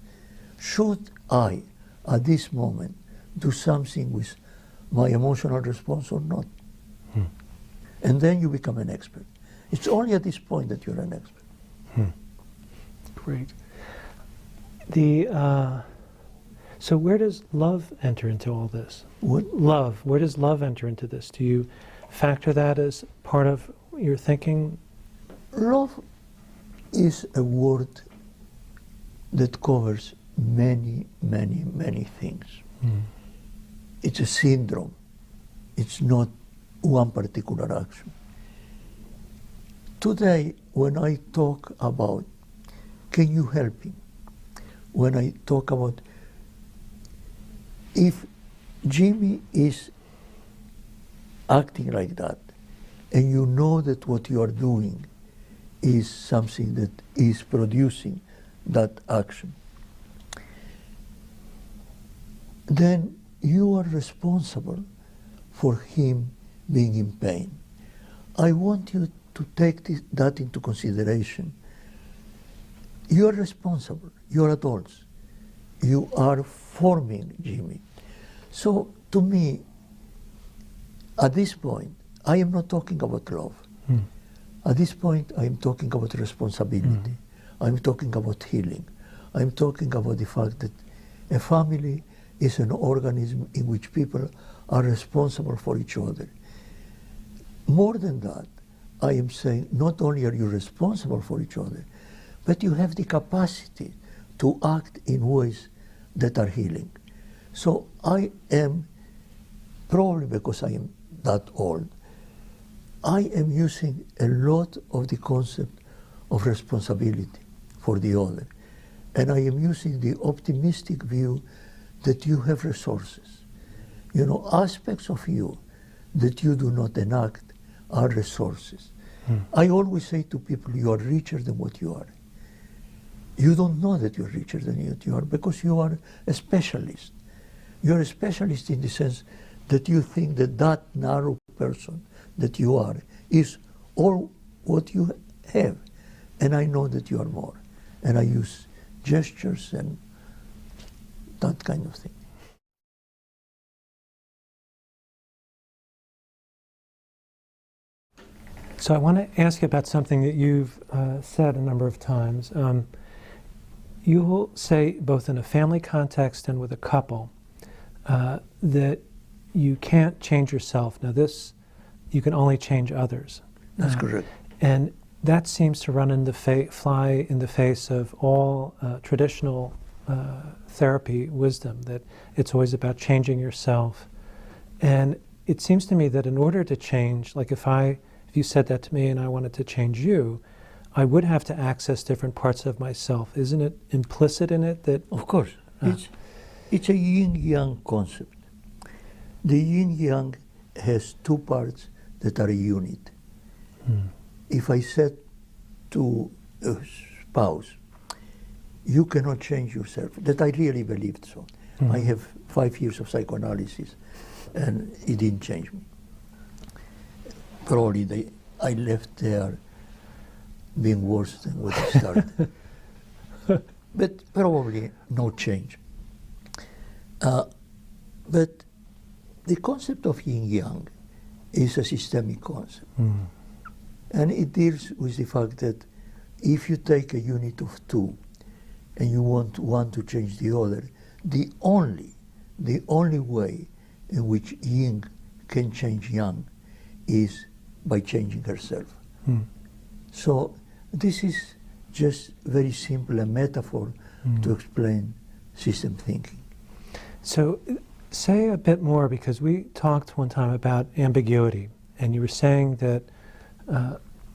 S2: should I, at this moment, do something with my emotional response or not? And then you become an expert. It's only at this point that you're an expert.
S1: Great. So where does love enter into all this?
S2: What?
S1: Love. Where does love enter into this? Do you factor that as part of your thinking?
S2: Love is a word that covers many, many, many things. It's a syndrome. It's not one particular action. Today, when I talk about, can you help me? When I talk about, if Jimmy is acting like that, and you know that what you are doing is something that is producing that action, then you are responsible for him being in pain. I want you to take that into consideration. You are responsible. You are adults. You are forming Jimmy. So to me, at this point, I am not talking about love. At this point, I am talking about responsibility. I'm talking about healing. I'm talking about the fact that a family is an organism in which people are responsible for each other. More than that, I am saying not only are you responsible for each other, but you have the capacity to act in ways that are healing. So I am, probably because I am that old, I am using a lot of the concept of responsibility for the other. And I am using the optimistic view that you have resources. You know, aspects of you that you do not enact are resources. I always say to people, you are richer than what you are. You don't know that you're richer than what you are because you are a specialist. You're a specialist in the sense that you think that that narrow person that you are is all what you have. And I know that you are more. And I use gestures and that kind of thing.
S1: So I want to ask you about something that you've said a number of times. You will say, both in a family context and with a couple, that you can't change yourself. Now this, you can only change others.
S2: That's correct.
S1: And that seems to run in the fly in the face of all traditional therapy wisdom, that it's always about changing yourself. And it seems to me that in order to change, like if you said that to me and I wanted to change you, I would have to access different parts of myself. Isn't it implicit in it that...
S2: Of course. It's a yin-yang concept. The yin-yang has two parts that are a unit. If I said to a spouse, you cannot change yourself, that I really believed so. I have 5 years of psychoanalysis and it didn't change me. Probably I left there being worse than what I started. But probably no change. But the concept of yin-yang is a systemic concept. And it deals with the fact that if you take a unit of two and you want one to change the other, the only way in which yin can change yang is by changing herself. So this is just very simple a metaphor to explain system thinking.
S1: So say a bit more, because we talked one time about ambiguity, and you were saying that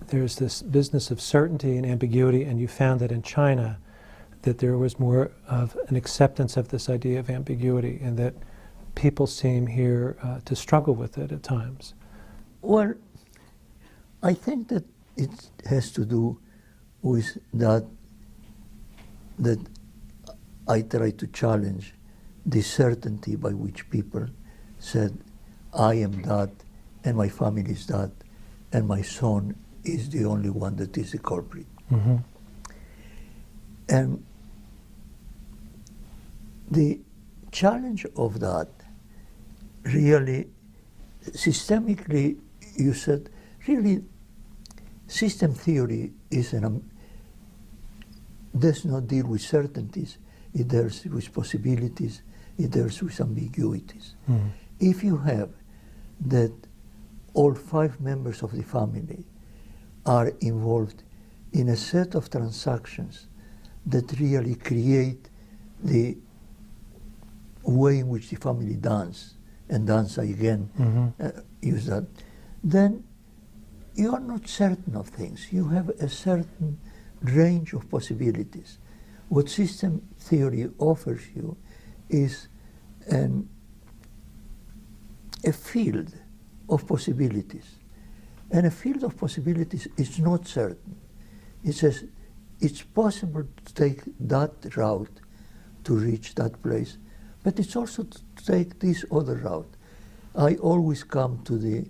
S1: there's this business of certainty and ambiguity, and you found that in China that there was more of an acceptance of this idea of ambiguity, and that people seem here to struggle with it at times.
S2: Well, I think that it has to do with that I try to challenge the certainty by which people said, I am that, and my family is that, and my son is the only one that is the culprit. And the challenge of that, really, systemically, you said, really, system theory is does not deal with certainties, it deals with possibilities, it deals with ambiguities. If you have that all 5 members of the family are involved in a set of transactions that really create the way in which the family dance, and dance again, use that, then you are not certain of things. You have a certain range of possibilities. What system theory offers you is a field of possibilities. And a field of possibilities is not certain. It says it's possible to take that route to reach that place, but it's also to take this other route. I always come to the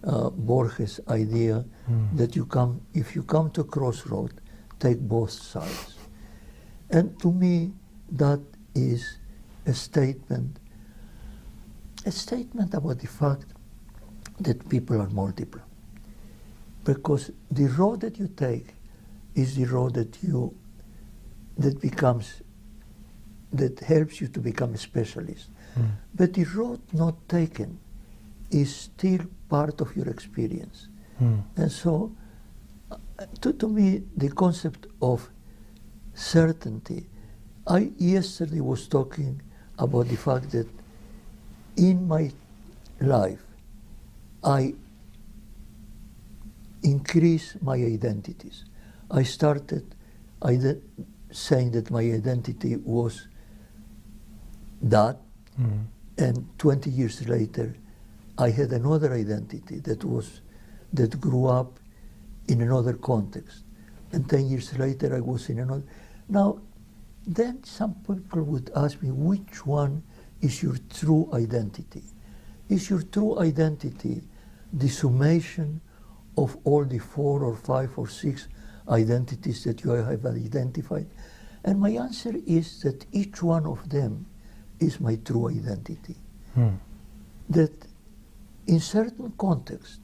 S2: Borges idea that if you come to a crossroad, take both sides. And to me, that is a statement about the fact that people are multiple. Because the road that you take is the road that helps you to become a specialist. But the road not taken is still part of your experience. And so, to me, the concept of certainty, I yesterday was talking about the fact that in my life, I increase my identities. I started saying that my identity was that, and 20 years later, I had another identity that grew up in another context. And 10 years later, I was in another. Now, then some people would ask me, which one is your true identity? is your true identity the summation of all the 4 or 5 or 6 identities that you have identified? And my answer is that each one of them is my true identity. That in certain contexts,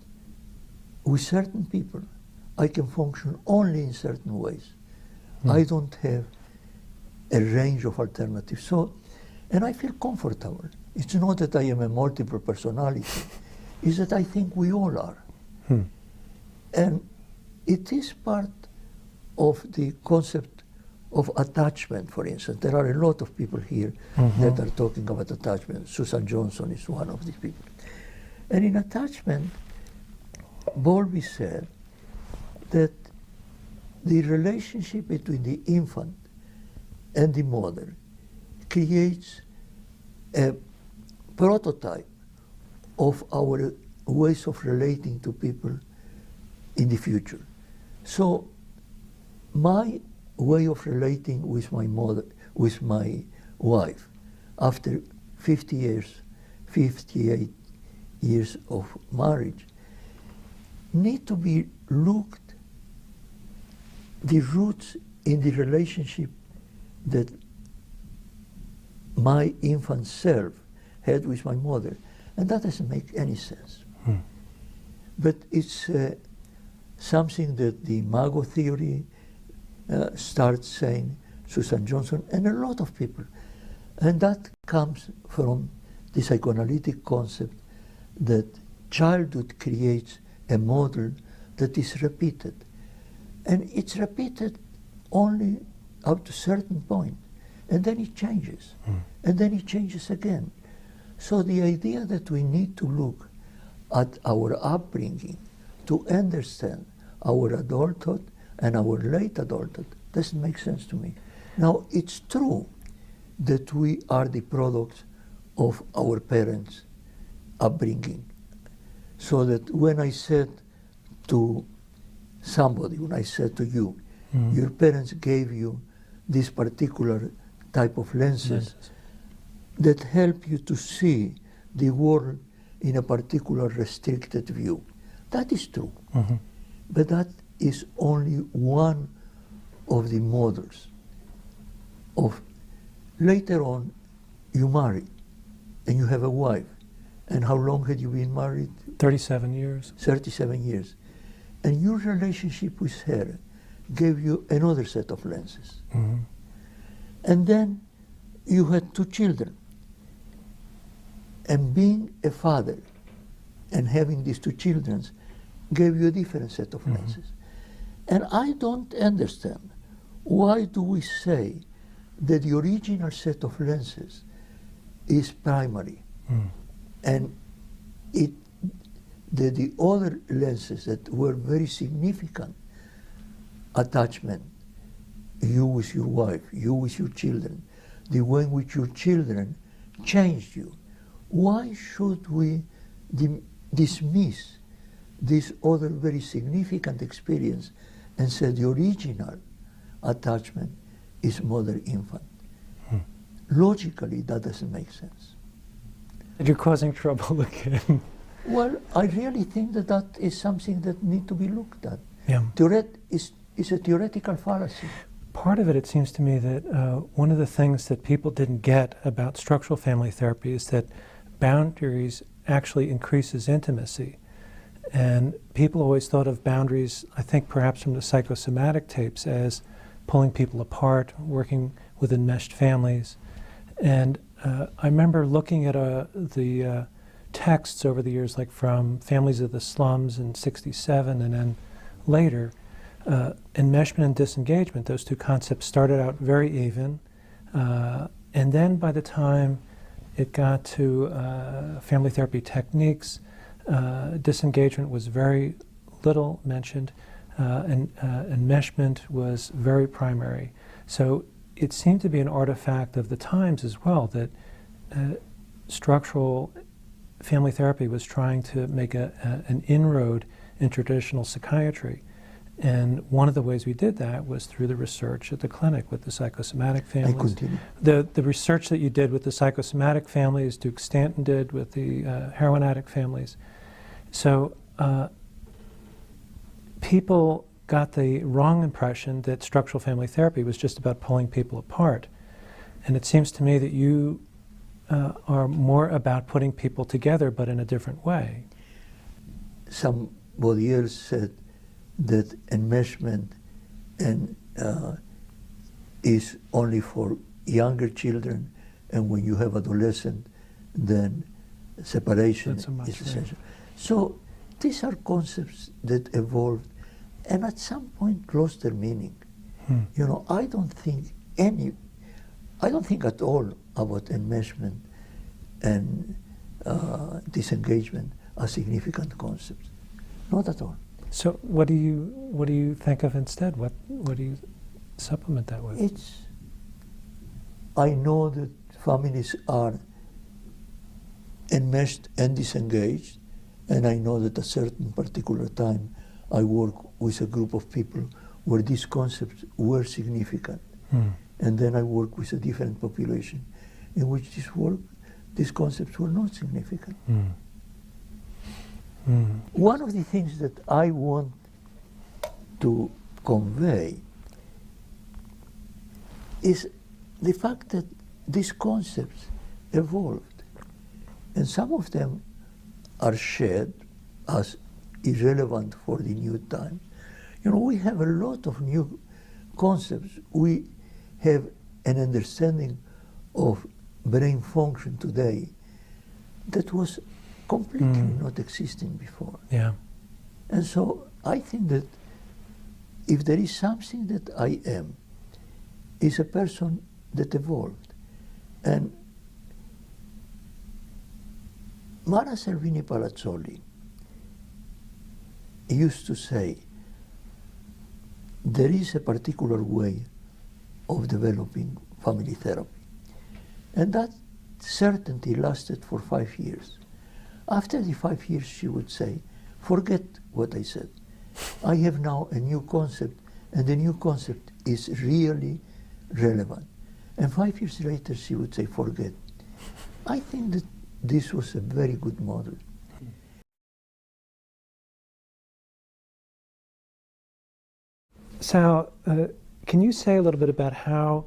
S2: with certain people, I can function only in certain ways. I don't have a range of alternatives. So, and I feel comfortable. It's not that I am a multiple personality. It's that I think we all are. And it is part of the concept of attachment, for instance. There are a lot of people here that are talking about attachment. Susan Johnson is one of these people. And in attachment, Bowlby said that the relationship between the infant and the mother creates a prototype of our ways of relating to people in the future. So my way of relating with my mother, with my wife, after 58 years of marriage, need to be looked, the roots in the relationship that my infant self had with my mother. And that doesn't make any sense. But it's something that the Mago theory starts saying, Susan Johnson, and a lot of people. And that comes from the psychoanalytic concept that childhood creates a model that is repeated. And it's repeated only up to a certain point. And then it changes. And then it changes again. So the idea that we need to look at our upbringing to understand our adulthood and our late adulthood doesn't make sense to me. Now, it's true that we are the products of our parents' upbringing. So that when I said to somebody, when I said to you, your parents gave you this particular type of lenses that help you to see the world in a particular restricted view. That is true. But that is only one of the models of later on you marry and you have a wife. And how long had you been married?
S1: 37 years.
S2: 37 years. And your relationship with her gave you another set of lenses. And then you had 2 children. And being a father and having these 2 children gave you a different set of lenses. And I don't understand, why do we say that the original set of lenses is primary? And the other lenses that were very significant attachment, you with your wife, you with your children, the way in which your children changed you. Why should we dismiss this other very significant experience and say the original attachment is mother-infant? Logically, that doesn't make sense.
S1: You're causing trouble again.
S2: Well, I really think that that is something that needs to be looked at.
S1: Yeah.
S2: Is a theoretical fallacy.
S1: Part of it, it seems to me, that one of the things that people didn't get about structural family therapy is that boundaries actually increases intimacy. And people always thought of boundaries, I think perhaps from the psychosomatic tapes, as pulling people apart, working with enmeshed families. And I remember looking at the texts over the years, like from Families of the Slums in '67, and then later, enmeshment and disengagement, those 2 concepts started out very even. And then by the time it got to family therapy techniques, disengagement was very little mentioned, and enmeshment was very primary. So it seemed to be an artifact of the times as well, that structural family therapy was trying to make an inroad in traditional psychiatry. And one of the ways we did that was through the research at the clinic with the psychosomatic families.
S2: I continue.
S1: The research that you did with the psychosomatic families, Duke Stanton did with the heroin addict families. So people got the wrong impression that structural family therapy was just about pulling people apart. And it seems to me that you are more about putting people together, but in a different way.
S2: Somebody else said that enmeshment is only for younger children, and when you have adolescent, then separation is essential. So these are concepts that evolved and at some point lost their meaning. You know, I don't think at all about enmeshment and disengagement as significant concepts. Not at all.
S1: So what do you think of instead? What do you supplement that with?
S2: I know that families are enmeshed and disengaged, and I know that at a certain particular time I work with a group of people where these concepts were significant. And then I work with a different population in which these concepts were not significant. One of the things that I want to convey is the fact that these concepts evolved, and some of them are shared as irrelevant for the new time. You know, we have a lot of new concepts. We have an understanding of brain function today that was completely not existing before.
S1: Yeah.
S2: And so I think that if there is something that I am, is a person that evolved. And Mara Selvini Palazzoli used to say, there is a particular way of developing family therapy. And that certainty lasted for 5 years. After the 5 years, she would say, forget what I said. I have now a new concept, and the new concept is really relevant. And 5 years later, she would say, forget. I think that this was a very good model.
S1: Sal, can you say a little bit about how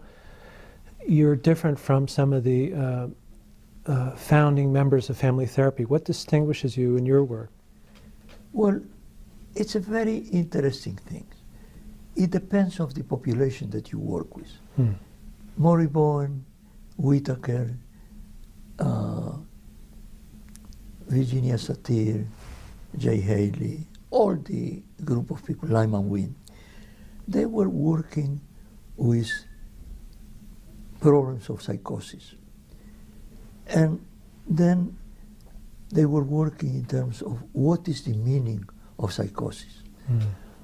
S1: you're different from some of the founding members of family therapy? What distinguishes you in your work?
S2: Well, it's a very interesting thing. It depends on the population that you work with. Moribond, Whitaker, Virginia Satir, Jay Haley, all the group of people, Lyman Wynn, they were working with problems of psychosis. And then they were working in terms of what is the meaning of psychosis.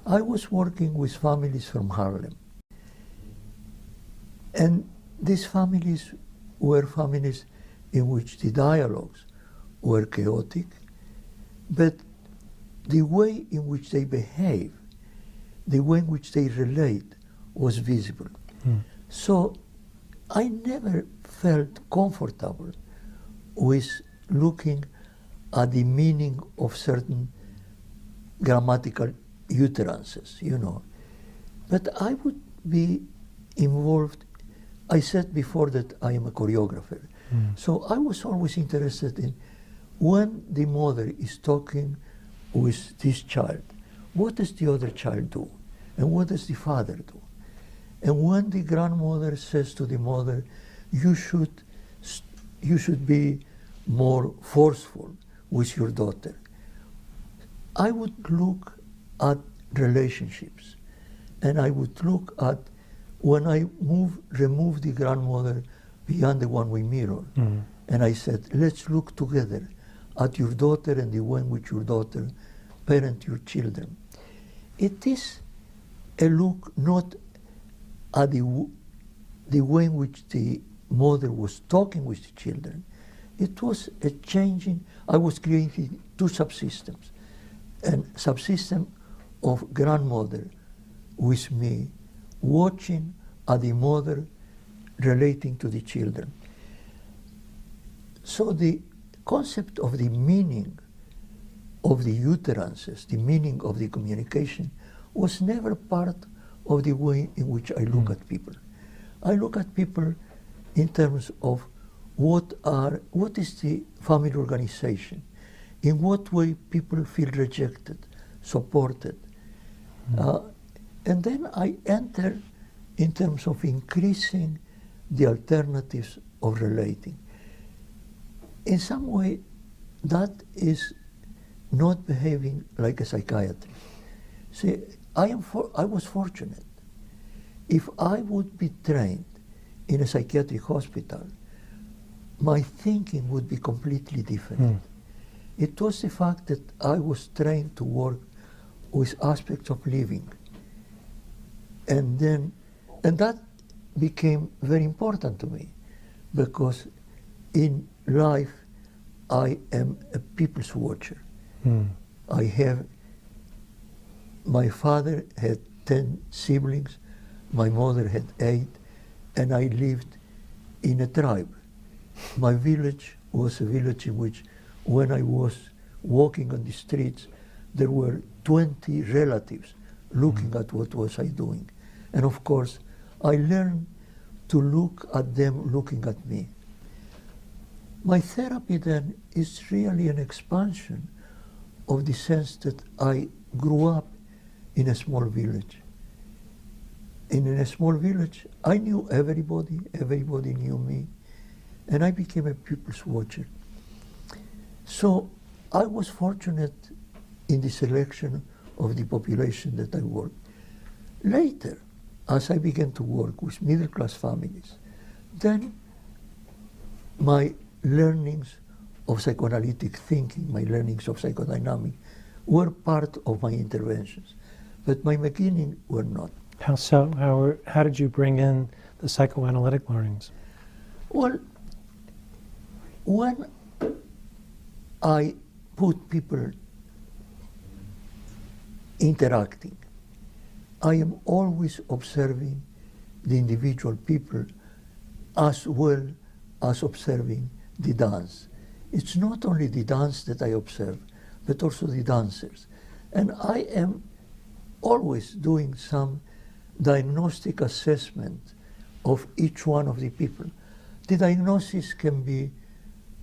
S2: I was working with families from Harlem. And these families were families in which the dialogues were chaotic, but the way in which they behave, the way in which they relate was visible. So I never felt comfortable with looking at the meaning of certain grammatical utterances, you know. But I would be involved. I said before that I am a choreographer. So I was always interested in when the mother is talking with this child, what does the other child do? And what does the father do? And when the grandmother says to the mother, you should be more forceful with your daughter, I would look at relationships, and I would look at when I remove the grandmother beyond the one-way mirror, and I said, let's look together at your daughter and the way in which your daughter parent your children. It is a look not at the way in which the mother was talking with the children. It was a changing. I was creating two subsystems, and subsystem of grandmother with me, watching at the mother relating to the children. So the concept of the meaning of the utterances, the meaning of the communication, was never part of the way in which I look at people. I look at people in terms of what is the family organization, in what way people feel rejected, supported. And then I enter in terms of increasing the alternatives of relating. In some way, that is not behaving like a psychiatrist. See, I was fortunate. If I would be trained in a psychiatric hospital, my thinking would be completely different. It was the fact that I was trained to work with aspects of living. And that became very important to me, because in life I am a people's watcher. My father had 10 siblings, my mother had 8, and I lived in a tribe. My village was a village in which, when I was walking on the streets, there were 20 relatives looking at what was I doing. And of course, I learned to look at them looking at me. My therapy then is really an expansion of the sense that I grew up in a small village. In a small village, I knew everybody, everybody knew me, and I became a people's watcher. So I was fortunate in the selection of the population that I worked. Later, as I began to work with middle-class families, then my learnings of psychoanalytic thinking, my learnings of psychodynamics, were part of my interventions, but my beginning were not.
S1: How so? How did you bring in the psychoanalytic learnings?
S2: Well, when I put people interacting, I am always observing the individual people as well as observing the dance. It's not only the dance that I observe, but also the dancers. And I am always doing some diagnostic assessment of each one of the people. The diagnosis can be: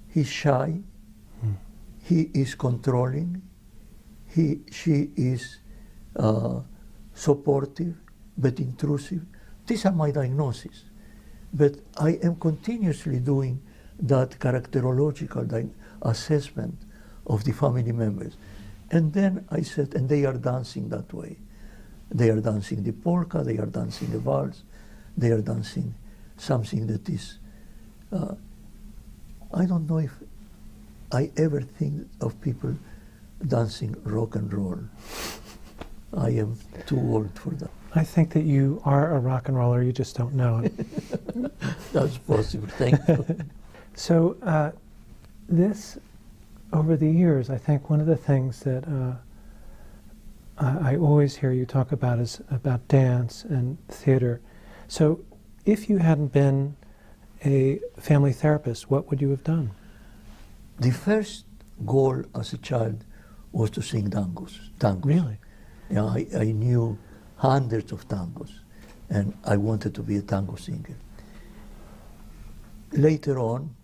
S2: he's shy, he is controlling, she is supportive but intrusive. These are my diagnoses. But I am continuously doing that characterological assessment of the family members. And then I said, and they are dancing that way. They are dancing the polka, they are dancing the waltz, they are dancing something that is, I don't know if I ever think of people dancing rock and roll. I am too old for that.
S1: I think that you are a rock and roller, you just don't know it.
S2: That's possible, thank you.
S1: So this, over the years, I think one of the things that I always hear you talk about is about dance and theater. So if you hadn't been a family therapist, what would you have done?
S2: The first goal as a child was to sing tangos.
S1: Really?
S2: Yeah, I knew hundreds of tangos, and I wanted to be a tango singer. Later on,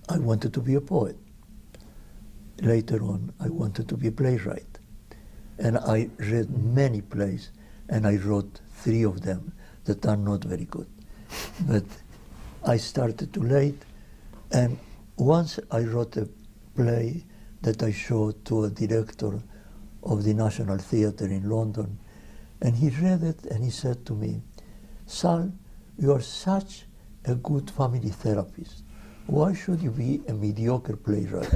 S2: I wanted to be a poet. Later on, I wanted to be a playwright. And I read many plays, and I wrote 3 of them that are not very good. But I started too late, and once I wrote a play that I showed to a director of the National Theatre in London, and he read it and he said to me, "Sal, you are such a good family therapist. Why should you be a mediocre playwright?"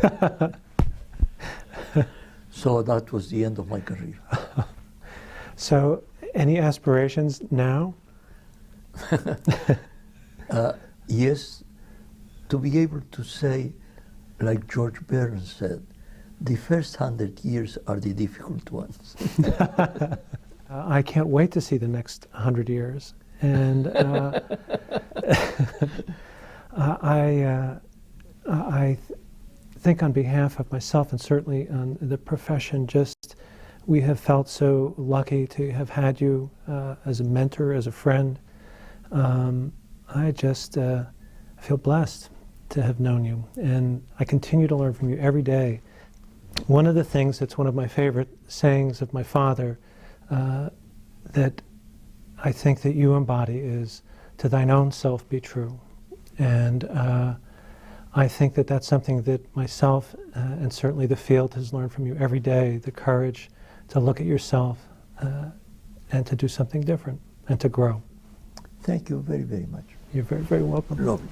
S2: So that was the end of my career.
S1: So, any aspirations now?
S2: Yes, to be able to say, like George Burns said, the first 100 years are the difficult ones.
S1: I can't wait to see the next 100 years. And I think on behalf of myself and certainly on the profession, just we have felt so lucky to have had you as a mentor, as a friend. I just feel blessed to have known you, and I continue to learn from you every day. One of the things that's one of my favorite sayings of my father that I think that you embody is, to thine own self be true. And I think that that's something that myself and certainly the field has learned from you every day, the courage to look at yourself and to do something different and to grow.
S2: Thank you very, very much.
S1: You're very, very welcome.
S2: Lovely.